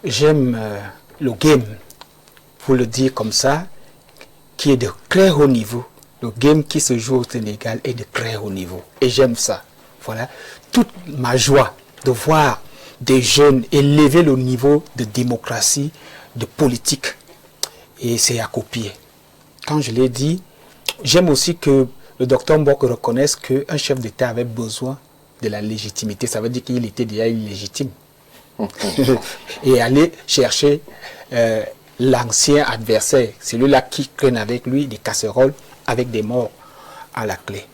J'aime le game, pour le dire comme ça, qui est de très haut niveau. Le game qui se joue au Sénégal est de très haut niveau. Et j'aime ça. Voilà. Toute ma joie de voir des jeunes élever le niveau de démocratie, de politique. Et c'est à copier. Quand je l'ai dit, j'aime aussi que le docteur Mbok reconnaisse qu'un chef d'État avait besoin de la légitimité. Ça veut dire qu'il était déjà illégitime. Et aller chercher l'ancien adversaire, celui-là qui traîne avec lui des casseroles avec des morts à la clé.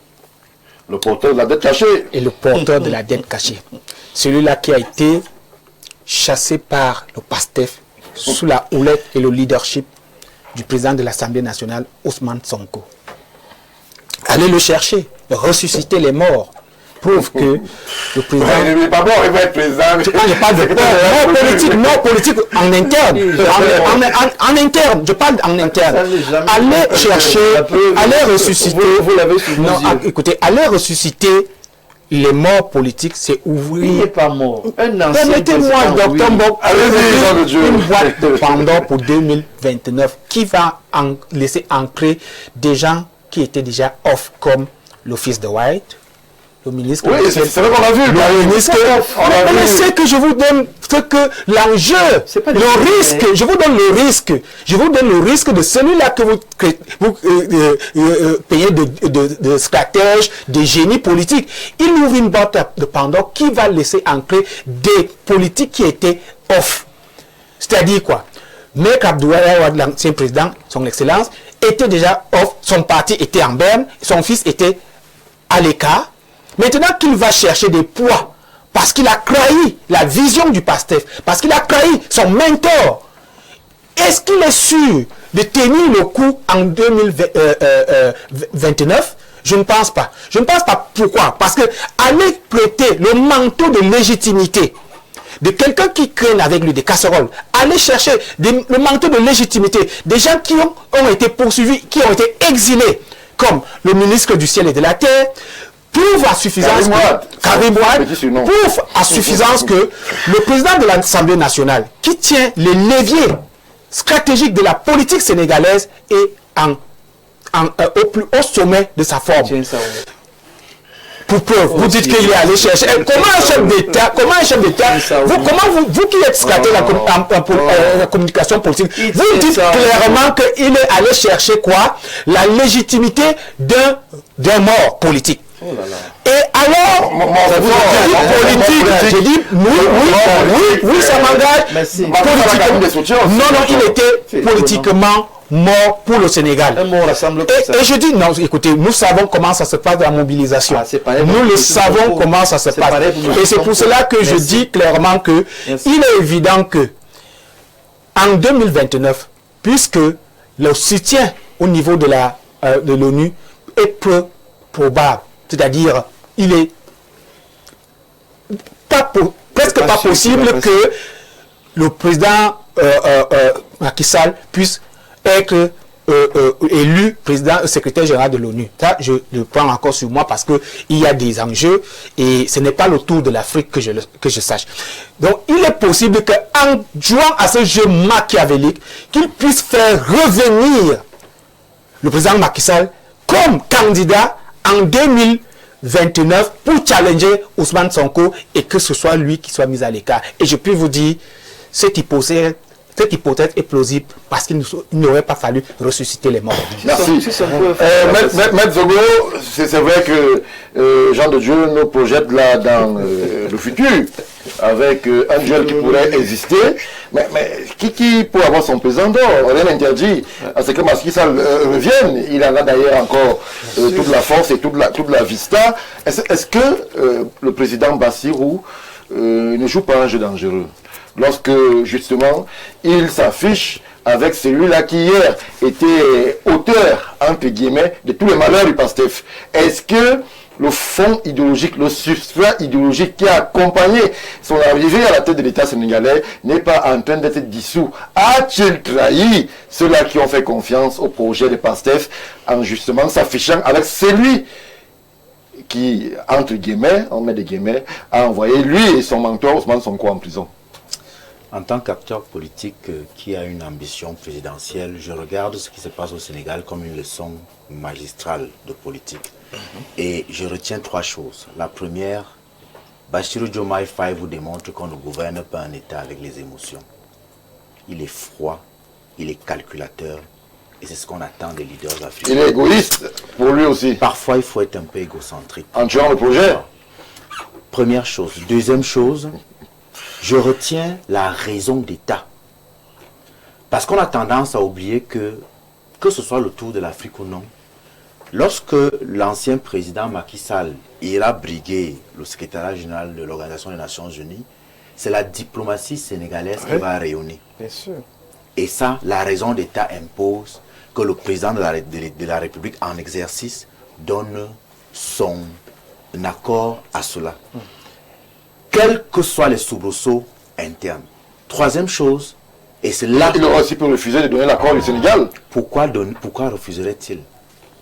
Le porteur de la dette cachée. Et le porteur de la dette cachée. Celui-là qui a été chassé par le PASTEF sous la houlette et le leadership du président de l'Assemblée nationale, Ousmane Sonko. Allez le chercher, ressusciter les morts. Prouve que le président... Il n'est pas mort, il va être président. Je parle de mort politique en interne. En interne, je parle en interne. Allez chercher, allez ressusciter... Vous l'avez sous vos yeux. Écoutez, allez ressusciter les morts politiques, c'est ouvrir... Il n'est pas mort. Permettez-moi, docteur Mbok, une boîte de Pandore pour 2029 qui va laisser ancrer des gens qui étaient déjà off, comme l'office de White, le ministre... Oui, c'est vrai qu'on a vu. Le ministre... Mais c'est que je vous donne ce que l'enjeu, le risque, je vous donne le risque. Je vous donne le risque de celui-là que vous payez de stratège, de génie politique. Il ouvre une boîte de Pandore qui va laisser ancrer des politiques qui étaient off. C'est-à-dire quoi? Maître Abdoulaye Wade, l'ancien président, son excellence, était déjà off, son parti était en berne, son fils était à l'écart. Maintenant qu'il va chercher des poids, parce qu'il a trahi la vision du PASTEF, parce qu'il a trahi son mentor, est-ce qu'il est sûr de tenir le coup en 2029? Je ne pense pas. Je ne pense pas. Pourquoi? Parce que aller prêter le manteau de légitimité de quelqu'un qui craigne avec lui des casseroles, aller chercher le manteau de légitimité des gens qui ont été poursuivis, qui ont été exilés, comme le ministre du ciel et de la terre, prouve à suffisance que le président de l'Assemblée nationale, qui tient les leviers stratégiques de la politique sénégalaise, est au plus haut sommet de sa forme. Pour preuve, vous dites qu'il est allé chercher. Comment un chef d'État, vous qui êtes stratège la communication politique, vous dites clairement qu'il est allé chercher quoi? La légitimité d'un mort politique. Oh là là. Et alors, j'ai dit oui, ça m'engage. Non, il était politiquement mort pour le Sénégal. Et je dis, non, écoutez, nous savons comment ça se passe dans la mobilisation. Nous le savons comment ça se passe. Et c'est pour cela que je dis clairement que il est évident que en 2029, puisque le soutien au niveau de l'ONU est peu probable, c'est-à-dire il est presque pas possible que le président Macky Sall puisse être élu secrétaire général de l'ONU. Ça, je le prends encore sur moi parce que il y a des enjeux et ce n'est pas le tour de l'Afrique que je sache. Donc, il est possible qu'en jouant à ce jeu machiavélique, qu'il puisse faire revenir le président Macky Sall comme candidat en 2029 pour challenger Ousmane Sonko et que ce soit lui qui soit mis à l'écart. Et je peux vous dire, cette hypothèse est plausible parce qu'il n'aurait pas fallu ressusciter les morts. Merci. Maître Zogo, c'est vrai que Jean de Dieu nous projette là dans le futur avec un duel qui pourrait exister. Mais qui peut avoir son pesant d'or? Rien n'interdit à ce que Macky Sall revienne. Il en a d'ailleurs encore toute la force et toute la vista. Est-ce que le président Bassirou ne joue pas un jeu dangereux lorsque justement il s'affiche avec celui-là qui hier était auteur, entre guillemets, de tous les malheurs du PASTEF? Est-ce que le fond idéologique, le substrat idéologique qui a accompagné son arrivée à la tête de l'État sénégalais n'est pas en train d'être dissous? A-t-il trahi ceux-là qui ont fait confiance au projet de PASTEF en justement s'affichant avec celui qui, entre guillemets, on met des guillemets, a envoyé lui et son mentor Ousmane Sonko en prison? En tant qu'acteur politique qui a une ambition présidentielle, je regarde ce qui se passe au Sénégal comme une leçon magistrale de politique. Et je retiens trois choses. La première, Bassirou Diomaye Faye vous démontre qu'on ne gouverne pas un État avec les émotions. Il est froid, il est calculateur, et c'est ce qu'on attend des leaders africains. Il est égoïste pour lui aussi. Parfois, il faut être un peu égocentrique. En tuant le projet. Première chose. Deuxième chose, je retiens la raison d'État. Parce qu'on a tendance à oublier que ce soit le tour de l'Afrique ou non, lorsque l'ancien président Macky Sall ira briguer le secrétariat général de l'Organisation des Nations Unies, c'est la diplomatie sénégalaise qui va rayonner. Bien sûr. Et ça, la raison d'État impose que le président de la République en exercice donne son accord à cela. Quels que soient les soubresauts internes. Troisième chose, et c'est là... Il aurait aussi pu refuser de donner l'accord du Sénégal. Pourquoi refuserait-il?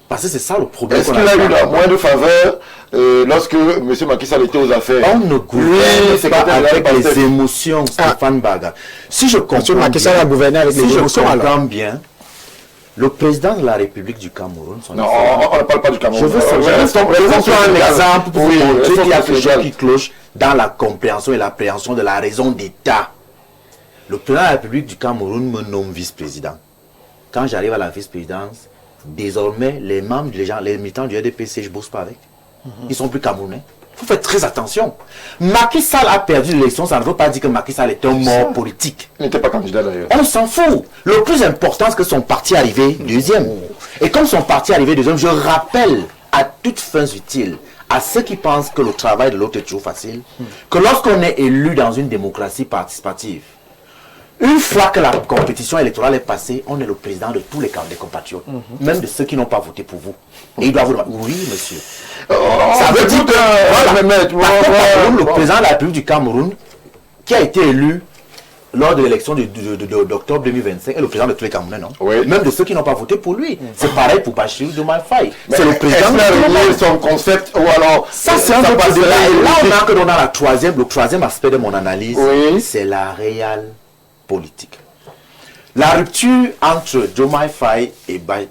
Parce que c'est ça le problème. Est-ce qu'il a eu la moindre faveur lorsque M. Macky Sall était aux affaires? On ne gouverne pas avec les émotions, Stéphane Baga. Si je comprends Macky Sall a gouverné avec les émotions, bien, le président de la République du Cameroun... Non, on ne parle pas du Cameroun. Je veux un exemple pour vous montrer qu'il y a quelque chose qui cloche dans la compréhension et l'appréhension de la raison d'État. Le président de la République du Cameroun me nomme vice-président. Quand j'arrive à la vice-présidence, désormais, les membres, les militants du RDPC, je ne bosse pas avec. Ils ne sont plus camerounais. Il faut faire très attention. Macky Sall a perdu l'élection, ça ne veut pas dire que Macky Sall est un mort politique. Il n'était pas candidat d'ailleurs. On s'en fout. Le plus important, c'est que son parti est arrivé deuxième. Et comme son parti est arrivé deuxième, je rappelle à toutes fins utiles, à ceux qui pensent que le travail de l'autre est toujours facile, que lorsqu'on est élu dans une démocratie participative, une fois que la compétition électorale est passée, on est le président de tous les compatriotes, même de ceux qui n'ont pas voté pour vous. Et il doit vous dire, oui, monsieur. Ça veut dire que le président de la République du Cameroun, qui a été élu lors de l'élection d'octobre 2025, est le président de tous les Camerounais, non? Oui. Même de ceux qui n'ont pas voté pour lui. C'est pareil pour Bassirou Diomaye Faye. C'est le président de son concept ou alors... Ça, c'est un autre débat. Et là, on a que dans le troisième aspect de mon analyse, c'est la réelle politique. La rupture entre Diomaye Faye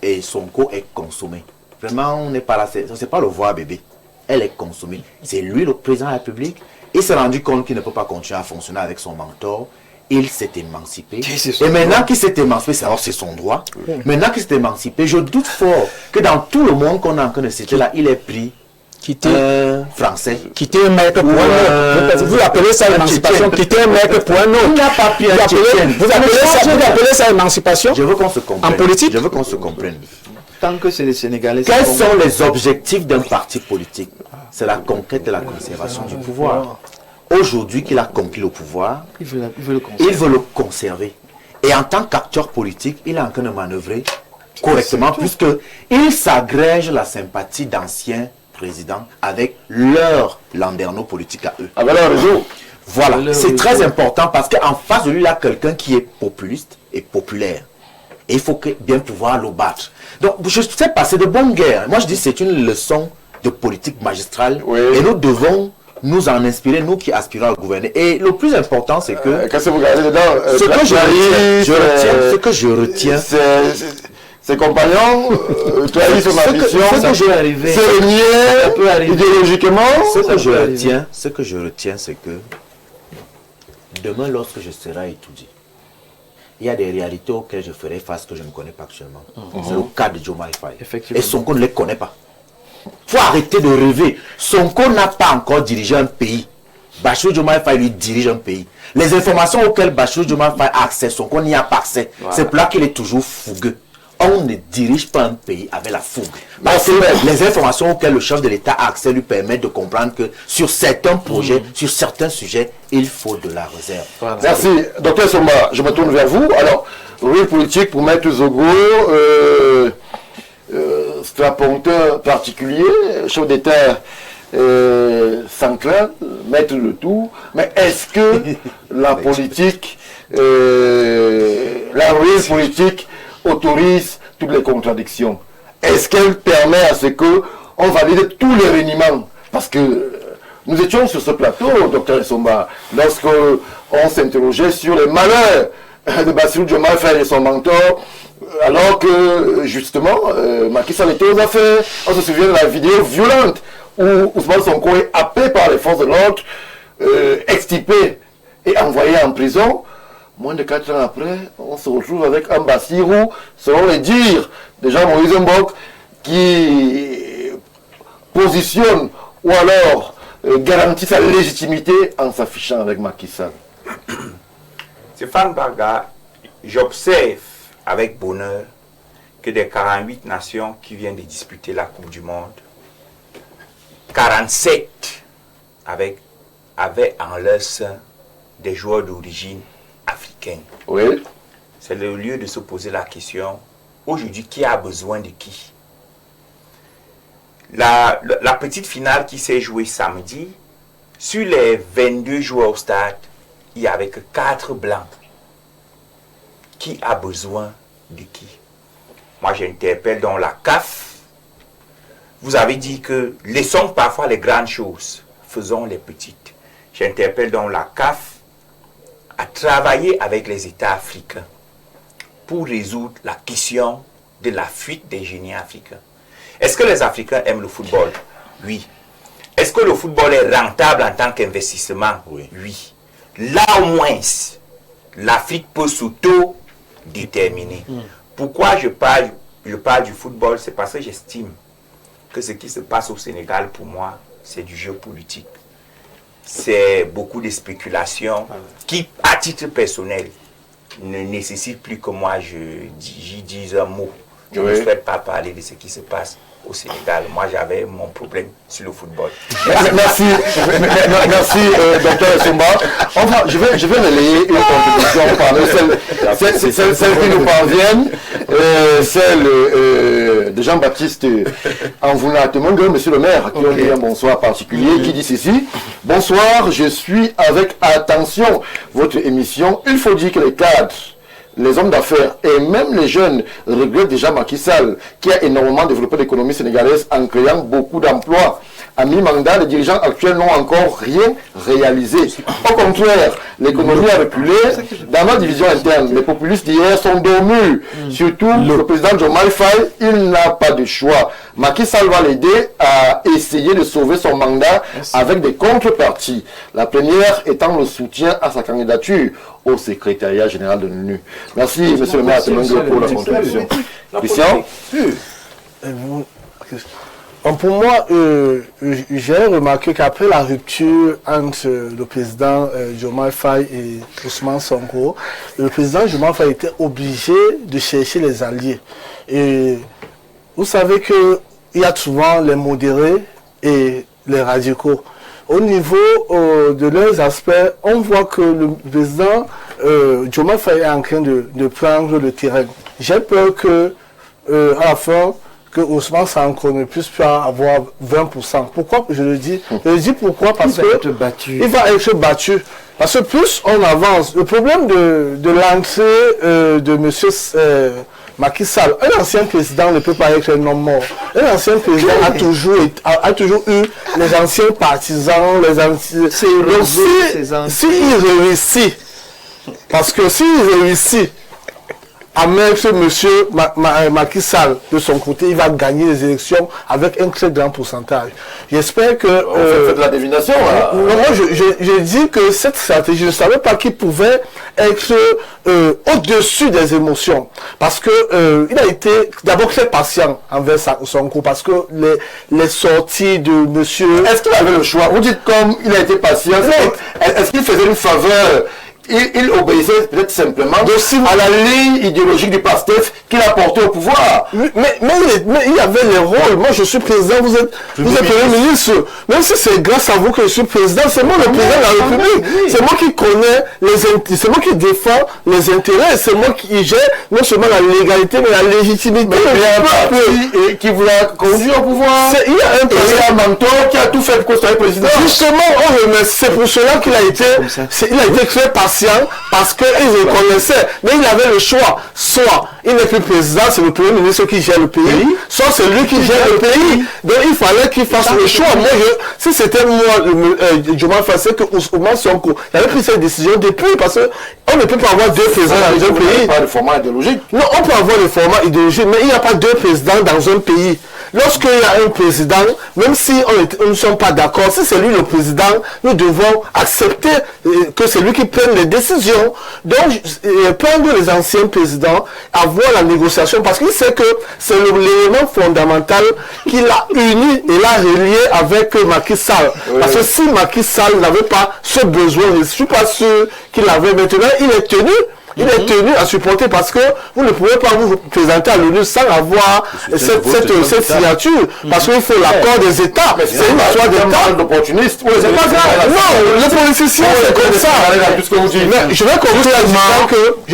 et Sonko est consommée. Vraiment, on n'est pas là, c'est pas le voir bébé. Elle est consommée. C'est lui le président de la République. Il s'est rendu compte qu'il ne peut pas continuer à fonctionner avec son mentor. Il s'est émancipé. Et maintenant qu'il s'est émancipé, c'est son droit. Maintenant qu'il s'est émancipé, je doute fort que dans tout le monde qu'on a en train de citer là, il est pris français. Quitter un maître pour un autre. Vous appelez ça émancipation. Quitter un maître pour un autre. Il n'a pas pris un tchétchène. Vous appelez ça émancipation? Je veux qu'on se comprenne. En politique? Je veux qu'on se comprenne. Tant que c'est les Sénégalais... Quels sont les objectifs d'un parti politique? C'est la conquête et la conservation du pouvoir. Aujourd'hui qu'il a conquis le pouvoir, il veut le conserver. Et en tant qu'acteur politique, il est en train de manœuvrer correctement, puisqu'il s'agrège la sympathie d'anciens présidents avec leur landerneau politique à eux. Avec leur réseau. Voilà, c'est très important parce qu'en face de lui, il y a quelqu'un qui est populiste et populaire. Et il faut bien pouvoir le battre. Donc, je sais pas, c'est de bonne guerre. Moi, je dis que c'est une leçon de politique magistrale. Oui. Et nous devons nous en inspirer, nous qui aspirons à gouverner. Et le plus important, c'est que... Qu'est-ce que vous regardez dedans ce que je retiens... Ses compagnons, tu as dit son ambition, c'est nier idéologiquement. Ce que je retiens, c'est que demain, lorsque je serai étudié, il y a des réalités auxquelles je ferai face que je ne connais pas actuellement. C'est le cas de Diomaye Faye. Et Sonko ne les connaît pas. Il faut arrêter de rêver. Sonko n'a pas encore dirigé un pays. Bassirou Diomaye Faye lui dirige un pays. Les informations auxquelles Bassirou Diomaye Faye a accès, Sonko n'y a pas accès. Voilà. C'est pour là qu'il est toujours fougueux. On ne dirige pas un pays avec la fougue. Parce que les informations auxquelles le chef de l'État a accès lui permettent de comprendre que sur certains projets, sur certains sujets, il faut de la réserve. Voilà. Merci. Docteur Somba, je me tourne vers vous. Alors, oui, politique pour Maître Zogo, straponteur particulier, chef d'État Sanclin, maître de tout. Mais est-ce que la politique, la réelle politique, autorise toutes les contradictions? Est-ce qu'elle permet à ce qu'on valide tous les réunions? Parce que nous étions sur ce plateau, docteur Somba, lorsqu'on s'interrogeait sur les malheurs de Bassirou Diomaye Faye et son mentor, alors que justement, Macky Sall était aux affaires. On se souvient de la vidéo violente où Ousmane Sonko est happé par les forces de l'ordre, extirpé et envoyé en prison. Moins de 4 ans après, on se retrouve avec un Bassirou, selon les dires de Jean-Moïse Mbok, qui positionne ou alors garantit sa légitimité en s'affichant avec Macky Sall. Stéphane Barga, j'observe avec bonheur que des 48 nations qui viennent de disputer la Coupe du Monde, 47 avaient en leur sein des joueurs d'origine africaine. Oui. C'est le lieu de se poser la question, aujourd'hui, qui a besoin de qui? La petite finale qui s'est jouée samedi, sur les 22 joueurs au stade, il n'y avait que 4 blancs. Qui a besoin de qui? Moi, j'interpelle dans la CAF. Vous avez dit que laissons parfois les grandes choses, faisons les petites. J'interpelle dans la CAF à travailler avec les États africains pour résoudre la question de la fuite des génies africains. Est-ce que les Africains aiment le football? Oui. Est-ce que le football est rentable en tant qu'investissement? Oui. Oui. Là au moins, l'Afrique peut s'auto-déterminer. Pourquoi je parle du football? C'est parce que j'estime que ce qui se passe au Sénégal, pour moi, c'est du jeu politique. C'est beaucoup de spéculations qui, à titre personnel, ne nécessitent plus que moi j'y dise un mot. Je ne souhaite pas parler de ce qui se passe au Sénégal. Moi, j'avais mon problème sur le football. Merci, docteur Somba. Enfin, je vais relayer une contribution parmi celles qui nous parviennent, celle de Jean-Baptiste Anvouna Temongue, monsieur le maire, qui a dit un bonsoir particulier, qui dit ceci: bonsoir, je suis avec attention votre émission. Il faut dire que les cadres, les hommes d'affaires et même les jeunes regrettent déjà Macky Sall, qui a énormément développé l'économie sénégalaise en créant beaucoup d'emplois. À mi-mandat, les dirigeants actuels n'ont encore rien réalisé. Au contraire, l'économie a reculé. Dans la division interne, les populistes d'hier sont dormus. Surtout, le président Diomaye Faye, il n'a pas de choix. Macky Sall va l'aider à essayer de sauver son mandat avec des contreparties. La première étant le soutien à sa candidature au secrétariat général de l'ONU. Merci, monsieur le maire, pour la contribution. Christian? Pour moi, j'ai remarqué qu'après la rupture entre le président Diomaye Faye et Ousmane Sonko, le président Diomaye Faye était obligé de chercher les alliés. Et vous savez qu'il y a souvent les modérés et les radicaux. Au niveau de leurs aspects, on voit que le président Diomaye Faye est en train de prendre le terrain. J'ai peur que, à la fin, que Ousmane Sonko ne puisse pas avoir 20%. Pourquoi je le dis? Je le dis pourquoi? Parce qu'il va être battu. Parce que plus on avance, le problème de l'entrée de M. Macky Sall, un ancien président ne peut pas être un homme mort. Un ancien président a toujours eu les anciens partisans, les anciens... Donc s'il réussit, parce que s'il réussit à mettre monsieur Macky Sall de son côté, il va gagner les élections avec un très grand pourcentage. J'espère que... Faites de la divination, là. Non, moi, je dis que cette stratégie, je ne savais pas qu'il pouvait être au-dessus des émotions. Parce que il a été d'abord très patient envers Sonko, parce que les sorties de monsieur... Est-ce qu'il avait le choix? Vous dites comme il a été patient. Est-ce qu'il faisait une faveur? Il obéissait peut-être simplement à la ligne idéologique du PASTEF qu'il a porté au pouvoir. Mais il avait les rôles. Moi, je suis président, vous êtes Premier ministre. Même si c'est grâce à vous que je suis président, c'est moi le président de la République. C'est moi qui connais c'est moi qui défends les intérêts. C'est moi qui gère non seulement la légalité, mais la légitimité. Il y a un peuple qui vous a conduit au pouvoir. Il y a un président mentor qui a tout fait pour construire le président. Justement, c'est pour cela qu'il a été très patient. Parce qu'il reconnaissait, mais il avait le choix. Soit il n'est plus président, c'est le Premier ministre qui gère le pays, soit c'est lui qui gère le pays. Donc il fallait qu'il fasse le choix. Moi, si c'était moi, Diomaye Faye, c'est que Ousmane Sonko, il avait pris cette décision depuis, parce qu'on ne peut pas avoir deux présidents dans un pays. Pas de format idéologique. Non, on peut avoir le format idéologique, mais il n'y a pas deux présidents dans un pays. Lorsqu'il y a un président, même si on ne sommes pas d'accord, si c'est lui le président, nous devons accepter que c'est lui qui prenne les décisions. Donc, prendre les anciens présidents, avoir la négociation, parce qu'il sait que c'est l'élément fondamental qui l'a uni et l'a relié avec Macky Sall. Oui. Parce que si Macky Sall n'avait pas ce besoin, je ne suis pas sûr qu'il avait maintenant, il est tenu. Il est tenu à supporter, parce que vous ne pouvez pas vous présenter à l'ONU sans avoir cette signature, parce qu'il faut l'accord des États. C'est une histoire d'État. D'opportuniste. C'est pas grave. Non, les politiciens, c'est comme ça. Mais je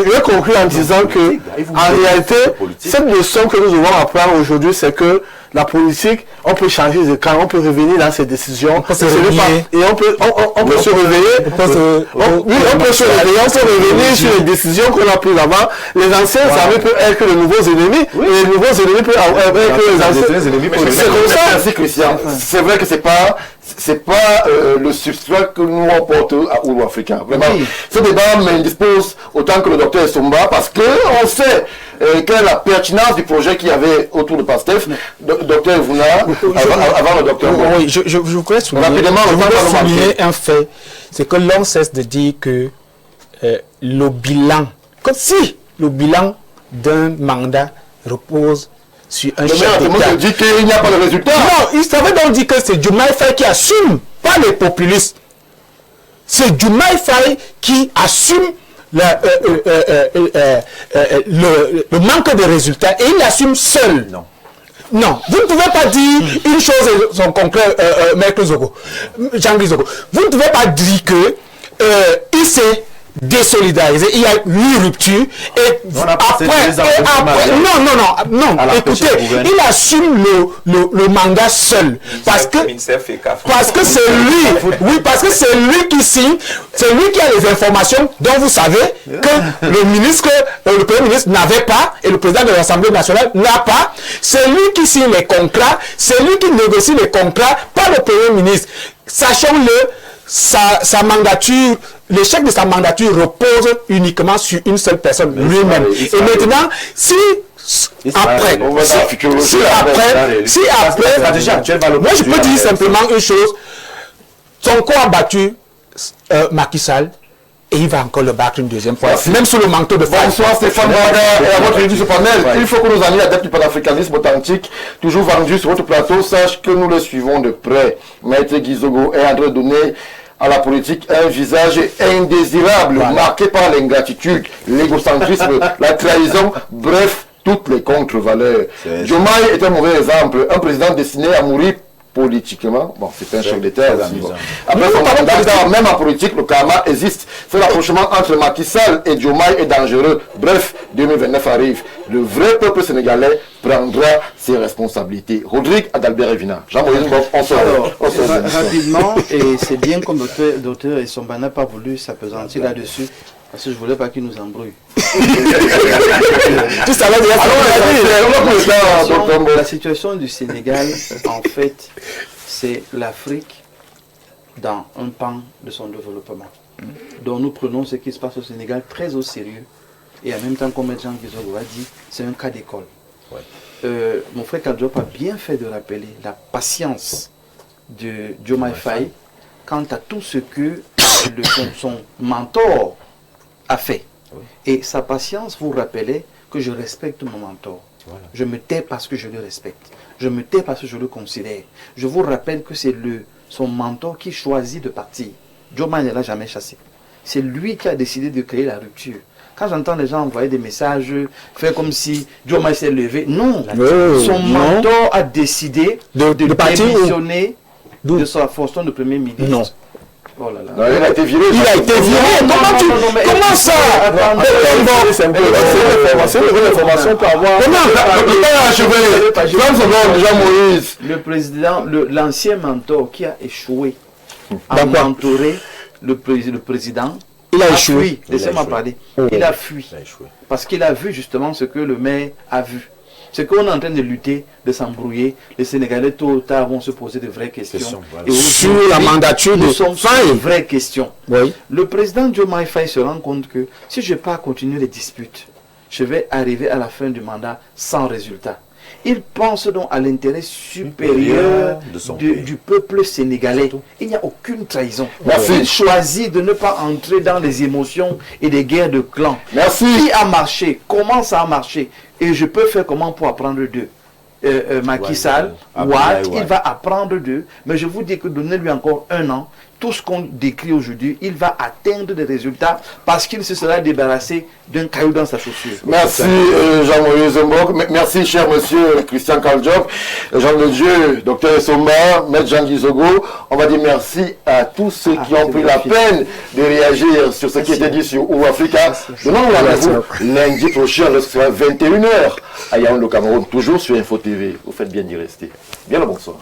vais conclure en disant que, en réalité, cette leçon que nous devons apprendre aujourd'hui, c'est que la politique, on peut changer de camp, on peut revenir dans ses décisions, et on peut se réveiller, on peut revenir sur les décisions qu'on a prises avant. Les anciens amis peuvent être les nouveaux ennemis, et les nouveaux ennemis peuvent être les anciens ennemis. C'est comme ça. Merci Christian. C'est vrai que c'est pas le substrat que nous apportons à Oulu Africain. Vraiment, ce débat m'indispose autant que le docteur Somba, parce que on sait quelle est la pertinence du projet qu'il y avait autour de PASTEF. Docteur Vouna, avant le docteur. Oui, je voudrais souligner un fait, c'est que l'on cesse de dire que le bilan, comme si le bilan d'un mandat repose sur un chef d'État. Dit qu'il n'y a pas de résultat. Non, ça veut donc dire que c'est Diomaye Faye qui assume, pas les populistes. C'est Diomaye Faye qui assume le manque de résultats, et il l'assume seul. Non, vous ne pouvez pas dire une chose, son concret, Maître Zogo, Jean-Guy Zogo. Vous ne pouvez pas dire que il s'est désolidarisé, il y a eu rupture, et après, non, écoutez, il assume le mandat seul, parce que c'est lui, oui, parce que c'est lui qui signe, c'est lui qui a les informations dont vous savez que le Premier ministre n'avait pas, et le président de l'Assemblée nationale n'a pas. C'est lui qui signe les contrats, c'est lui qui négocie les contrats, pas le Premier ministre. Sachons-le, sa mandature, l'échec de sa mandature repose uniquement sur une seule personne, lui-même. Et maintenant, si après, moi je peux dire simplement une chose, Sonko a battu Macky Sall, et il va encore le battre une deuxième fois, même sous le manteau de Faye. Bonsoir Stéphane Baga et à votre invité sur panel. Il faut que nos amis adeptes du panafricanisme authentique, toujours vendus sur votre plateau, sachent que nous le suivons de près. Maître Guizogo est en train de donner à la politique un visage indésirable, marqué par l'ingratitude, l'égocentrisme, la trahison, bref, toutes les contre-valeurs. Diomaye est un mauvais exemple, un président destiné à mourir politiquement. Bon, c'est un chef d'État aussi. Bon. Après son mandat, même en politique, le karma existe. Ce rapprochement entre Macky Sall et Diomaye est dangereux. Bref, 2029 arrive. Le vrai peuple sénégalais prendra ses responsabilités. Rodrigue Adalbert Evina. Jean-Moïse Boff, on se rapidement, et c'est bien comme docteur Essomba n'a pas voulu s'appesantir là-dessus. Parce que je ne voulais pas qu'il nous embrouille. Tout ça va déjà. La situation du Sénégal, en fait, c'est l'Afrique dans un pan de son développement. Donc nous prenons ce qui se passe au Sénégal très au sérieux. Et en même temps, comme Jean Guizogou a dit, c'est un cas d'école. Ouais. Mon frère Kadjop a bien fait de rappeler la patience de Diomaye Faye quant à tout ce que son mentor a fait. Oui. Et sa patience vous rappelait que je respecte mon mentor. Voilà. Je me tais parce que je le respecte. Je me tais parce que je le considère. Je vous rappelle que c'est son mentor qui choisit de partir. Diomaye ne l'a jamais chassé. C'est lui qui a décidé de créer la rupture. Quand j'entends les gens envoyer des messages, faire comme si Diomaye s'est levé, non. Son mentor a décidé de démissionner de sa fonction de Premier ministre. Non. Oh là là. Non, il a été viré. Il a été viré. Comment ça? C'est une bonne information pour avoir. Le président, l'ancien mentor qui a échoué à mentorer le président, il a échoué. Laissez-moi parler. Il a fui. Parce qu'il a vu justement ce que le maire a vu. C'est qu'on est en train de lutter, de s'embrouiller. Les Sénégalais, tôt ou tard, vont se poser de vraies questions. Voilà. Et sur la mandature de Faye. De vraies questions. Oui. Le président Diomaye Faye se rend compte que si je n'ai pas continué les disputes, je vais arriver à la fin du mandat sans résultat. Il pense donc à l'intérêt supérieur du peuple sénégalais. Il n'y a aucune trahison. Merci. Il choisit de ne pas entrer dans les émotions et les guerres de clans. Merci. Qui a marché? Comment ça a marché? Et je peux faire comment pour apprendre d'eux? Macky Sall, Ouad, il va apprendre d'eux. Mais je vous dis que donnez-lui encore 1 an. Tout ce qu'on décrit aujourd'hui, il va atteindre des résultats parce qu'il se sera débarrassé d'un caillou dans sa chaussure. Merci Jean-Maurice Mbok. Merci cher monsieur Christian Kadjop, Jean de Dieu, docteur Somba, maître Jean Guizogou. On va dire merci à tous ceux qui ont pris la peine de réagir sur ce qui était dit sur Africa. Donnons rendez-vous lundi prochain lorsque ce sera 21h à Yaoundé au Cameroun, toujours sur Info TV. Vous faites bien d'y rester. Bien le bonsoir.